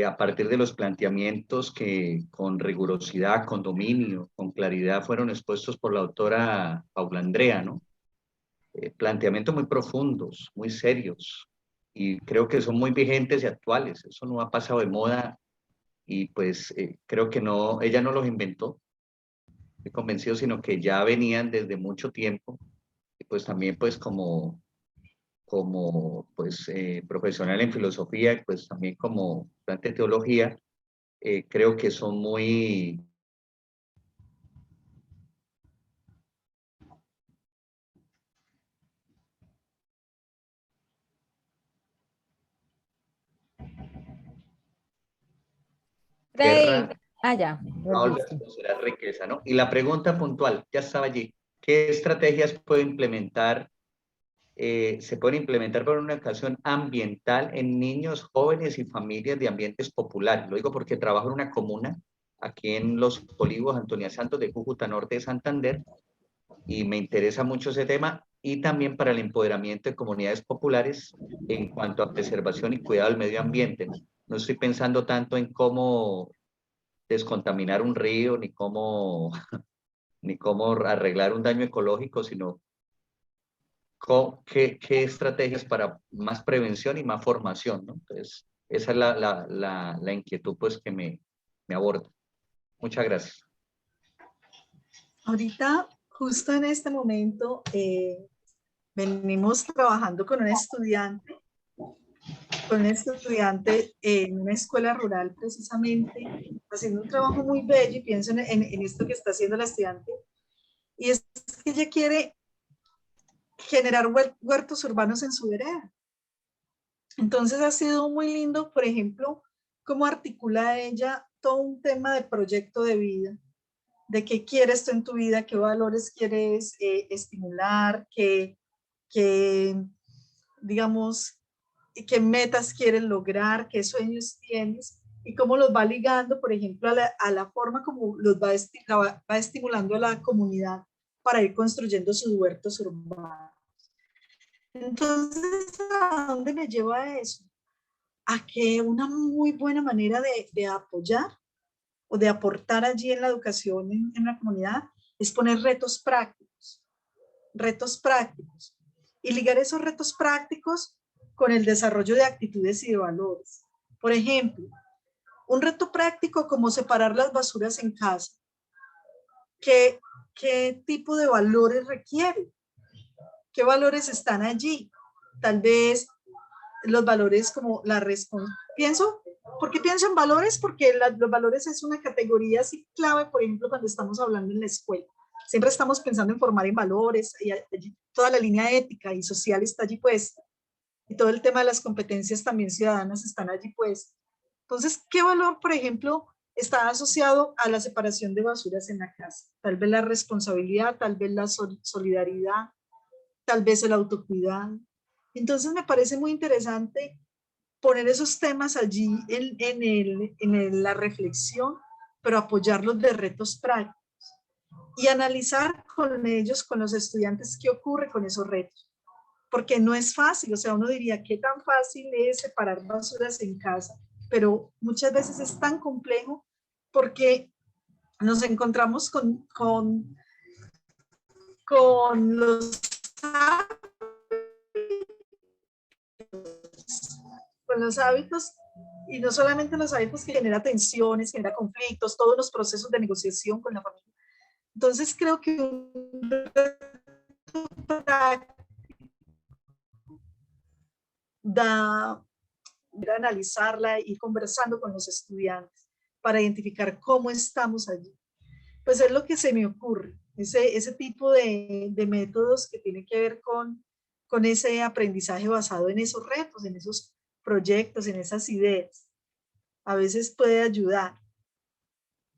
a partir de los planteamientos que con rigurosidad, con dominio, con claridad fueron expuestos por la doctora Paula Andrea, ¿no? Planteamientos muy profundos, muy serios, y creo que son muy vigentes y actuales. Eso no ha pasado de moda, y pues creo que no, ella no los inventó, estoy convencido, sino que ya venían desde mucho tiempo, y pues también pues como pues profesional en filosofía, y pues también como estudiante de teología, creo que son muy... Freddy, ya, No, volviste. será riqueza, ¿no? Y la pregunta puntual, ya estaba allí. ¿Qué estrategias puedo implementar? Se pueden implementar por una educación ambiental en niños, jóvenes y familias de ambientes populares. Lo digo porque trabajo en una comuna aquí en Los Olivos, Antonia Santos, de Cúcuta Norte de Santander, y me interesa mucho ese tema, y también para el empoderamiento de comunidades populares en cuanto a preservación y cuidado del medio ambiente. No estoy pensando tanto en cómo descontaminar un río, ni cómo arreglar un daño ecológico, sino qué estrategias para más prevención y más formación, ¿no? Entonces, esa es la inquietud pues que me aborda. Muchas gracias. Ahorita, justo en este momento, venimos trabajando con un estudiante en una escuela rural precisamente, haciendo un trabajo muy bello, y pienso en esto que está haciendo la estudiante, y es que ella quiere generar huertos urbanos en su vereda. Entonces ha sido muy lindo, por ejemplo, cómo articula ella todo un tema de proyecto de vida, de qué quieres tú en tu vida, qué valores quieres estimular, digamos, qué metas quieres lograr, qué sueños tienes, y cómo los va ligando, por ejemplo, a la forma como los va estimulando a la comunidad para ir construyendo sus huertos urbanos. Entonces, ¿a dónde me lleva eso? A que una muy buena manera de apoyar o de aportar allí en la educación en la comunidad es poner retos prácticos, y ligar esos retos prácticos con el desarrollo de actitudes y de valores. Por ejemplo, un reto práctico como separar las basuras en casa. ¿Qué tipo de valores requiere? ¿Qué valores están allí? Tal vez los valores como la responsabilidad. ¿Por qué pienso en valores? Porque los valores es una categoría así clave, por ejemplo, cuando estamos hablando en la escuela. Siempre estamos pensando en formar en valores, y allí toda la línea ética y social está allí puesta. Y todo el tema de las competencias también ciudadanas están allí puestas. Entonces, ¿qué valor, por ejemplo, está asociado a la separación de basuras en la casa? Tal vez la responsabilidad, tal vez la solidaridad, tal vez el autocuidado. Entonces me parece muy interesante poner esos temas allí en la reflexión, pero apoyarlos de retos prácticos y analizar con ellos, con los estudiantes, qué ocurre con esos retos. Porque no es fácil, o sea, uno diría, ¿qué tan fácil es separar basuras en casa? Pero muchas veces es tan complejo porque nos encontramos con los hábitos, y no solamente los hábitos que genera tensiones, genera conflictos, todos los procesos de negociación con la familia. Entonces creo que analizarla y conversando con los estudiantes para identificar cómo estamos allí. Pues es lo que se me ocurre, ese tipo de métodos que tienen que ver con ese aprendizaje basado en esos retos, en esos proyectos, en esas ideas. A veces puede ayudar.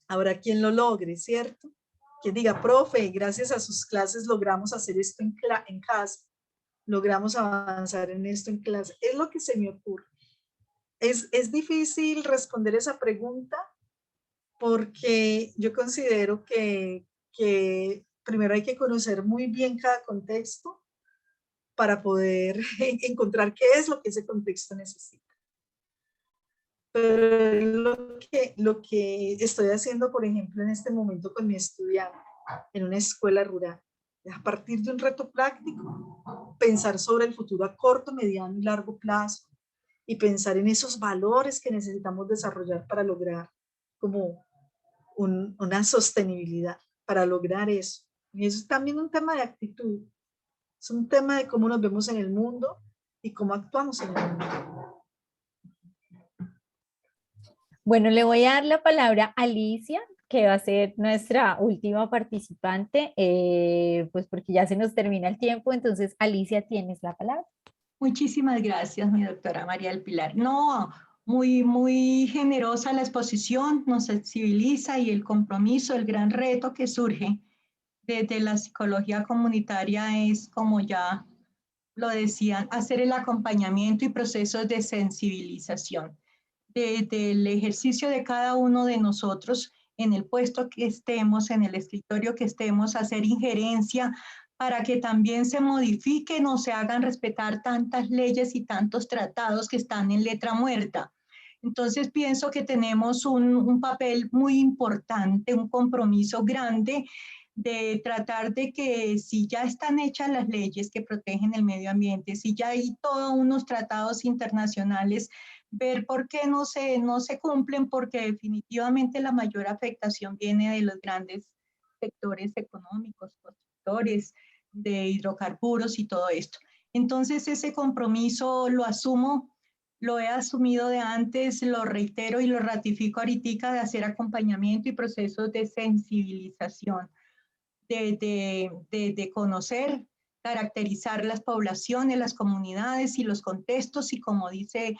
Habrá quien lo logre, ¿cierto? Quien diga, profe, gracias a sus clases logramos hacer esto en casa, logramos avanzar en esto en clase. Es lo que se me ocurre. Es difícil responder esa pregunta porque yo considero que primero hay que conocer muy bien cada contexto para poder encontrar qué es lo que ese contexto necesita. Pero lo que estoy haciendo, por ejemplo, en este momento con mi estudiante en una escuela rural, a partir de un reto práctico, pensar sobre el futuro a corto, mediano y largo plazo, y pensar en esos valores que necesitamos desarrollar para lograr como una sostenibilidad, para lograr eso. Y eso es también un tema de actitud, es un tema de cómo nos vemos en el mundo y cómo actuamos en el mundo. Bueno, le voy a dar la palabra a Alicia, que va a ser nuestra última participante, pues porque ya se nos termina el tiempo. Entonces, Alicia, tienes la palabra. Muchísimas gracias, mi doctora María del Pilar. No, muy generosa la exposición, nos sensibiliza, y el compromiso, el gran reto que surge desde la psicología comunitaria es, como ya lo decían, hacer el acompañamiento y procesos de sensibilización. Desde el ejercicio de cada uno de nosotros en el puesto que estemos, en el escritorio que estemos, hacer injerencia para que también se modifiquen o se hagan respetar tantas leyes y tantos tratados que están en letra muerta. Entonces pienso que tenemos un papel muy importante, un compromiso grande de tratar de que si ya están hechas las leyes que protegen el medio ambiente, si ya hay todos unos tratados internacionales, ver por qué no se cumplen, porque definitivamente la mayor afectación viene de los grandes sectores económicos, constructores de hidrocarburos y todo esto. Entonces ese compromiso lo asumo, lo he asumido de antes, lo reitero y lo ratifico ahorita de hacer acompañamiento y procesos de sensibilización, de conocer, caracterizar las poblaciones, las comunidades y los contextos y, como dice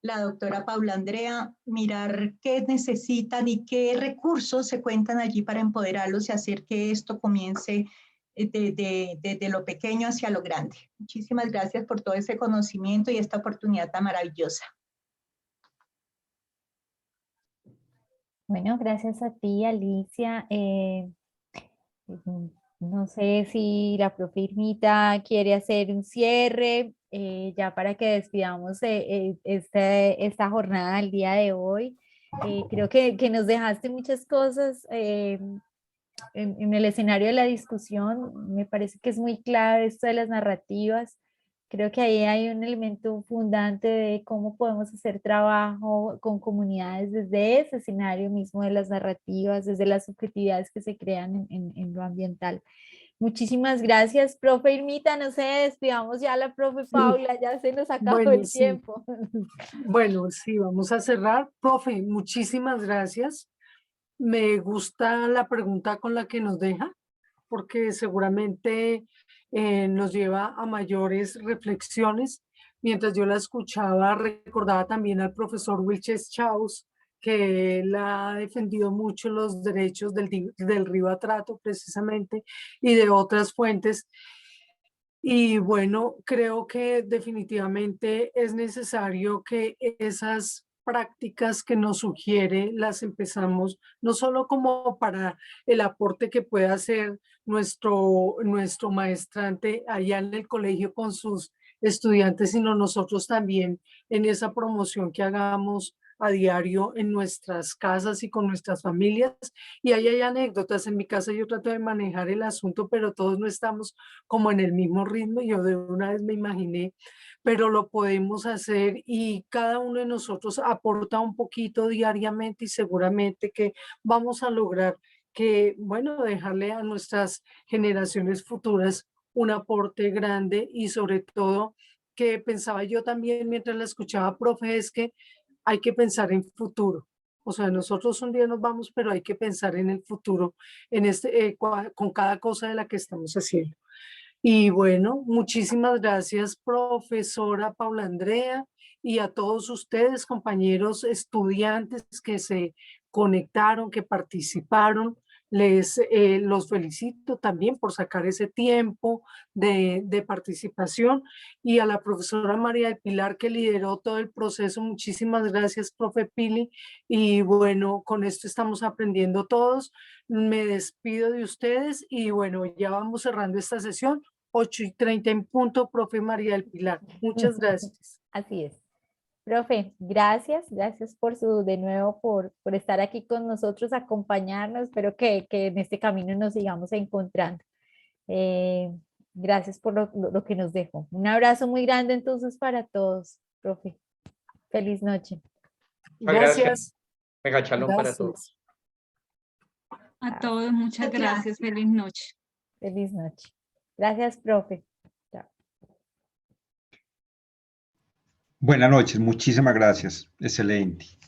la doctora Paula Andrea, mirar qué necesitan y qué recursos se cuentan allí para empoderarlos y hacer que esto comience desde lo pequeño hacia lo grande. Muchísimas gracias por todo ese conocimiento y esta oportunidad tan maravillosa. Bueno, gracias a ti, Alicia. No sé si la profe Irmita quiere hacer un cierre ya para que despidamos esta jornada del día de hoy. Creo que nos dejaste muchas cosas en el escenario de la discusión. Me parece que es muy clave esto de las narrativas. Creo que ahí hay un elemento fundante de cómo podemos hacer trabajo con comunidades desde ese escenario mismo de las narrativas, desde las subjetividades que se crean en lo ambiental. Muchísimas gracias, profe Irmita. No sé, despidamos ya a la profe Paula, ya se nos acabó Bueno, el sí. tiempo. Bueno, sí, vamos a cerrar. Profe, muchísimas gracias. Me gusta la pregunta con la que nos deja, porque seguramente nos lleva a mayores reflexiones. Mientras yo la escuchaba, recordaba también al profesor Wilches Chaus, que él ha defendido mucho los derechos del río Atrato, precisamente, y de otras fuentes. Y bueno, creo que definitivamente es necesario que esas prácticas que nos sugiere las empezamos no solo como para el aporte que pueda hacer nuestro maestrante allá en el colegio con sus estudiantes, sino nosotros también en esa promoción que hagamos a diario en nuestras casas y con nuestras familias. Y ahí hay anécdotas. En mi casa yo trato de manejar el asunto, pero todos no estamos como en el mismo ritmo. Yo de una vez me imaginé, pero lo podemos hacer y cada uno de nosotros aporta un poquito diariamente y seguramente que vamos a lograr que, bueno, dejarle a nuestras generaciones futuras un aporte grande y sobre todo que pensaba yo también mientras la escuchaba, profe, es que hay que pensar en futuro. O sea, nosotros un día nos vamos, pero hay que pensar en el futuro, con cada cosa de la que estamos haciendo. Y bueno, muchísimas gracias, profesora Paula Andrea, y a todos ustedes, compañeros estudiantes que se conectaron, que participaron. Los felicito también por sacar ese tiempo de participación, y a la profesora María del Pilar que lideró todo el proceso. Muchísimas gracias, profe Pili. Y bueno, con esto estamos aprendiendo todos. Me despido de ustedes y bueno, ya vamos cerrando esta sesión. 8:30 en punto, profe María del Pilar. Muchas gracias. Así es. Profe, gracias de nuevo por estar aquí con nosotros, acompañarnos. Espero que en este camino nos sigamos encontrando. Gracias por lo que nos dejó. Un abrazo muy grande entonces para todos, profe. Feliz noche. Gracias. Mega chalón para todos. A todos, muchas gracias. Feliz noche. Feliz noche. Gracias, profe. Chao. Buenas noches, muchísimas gracias. Excelente.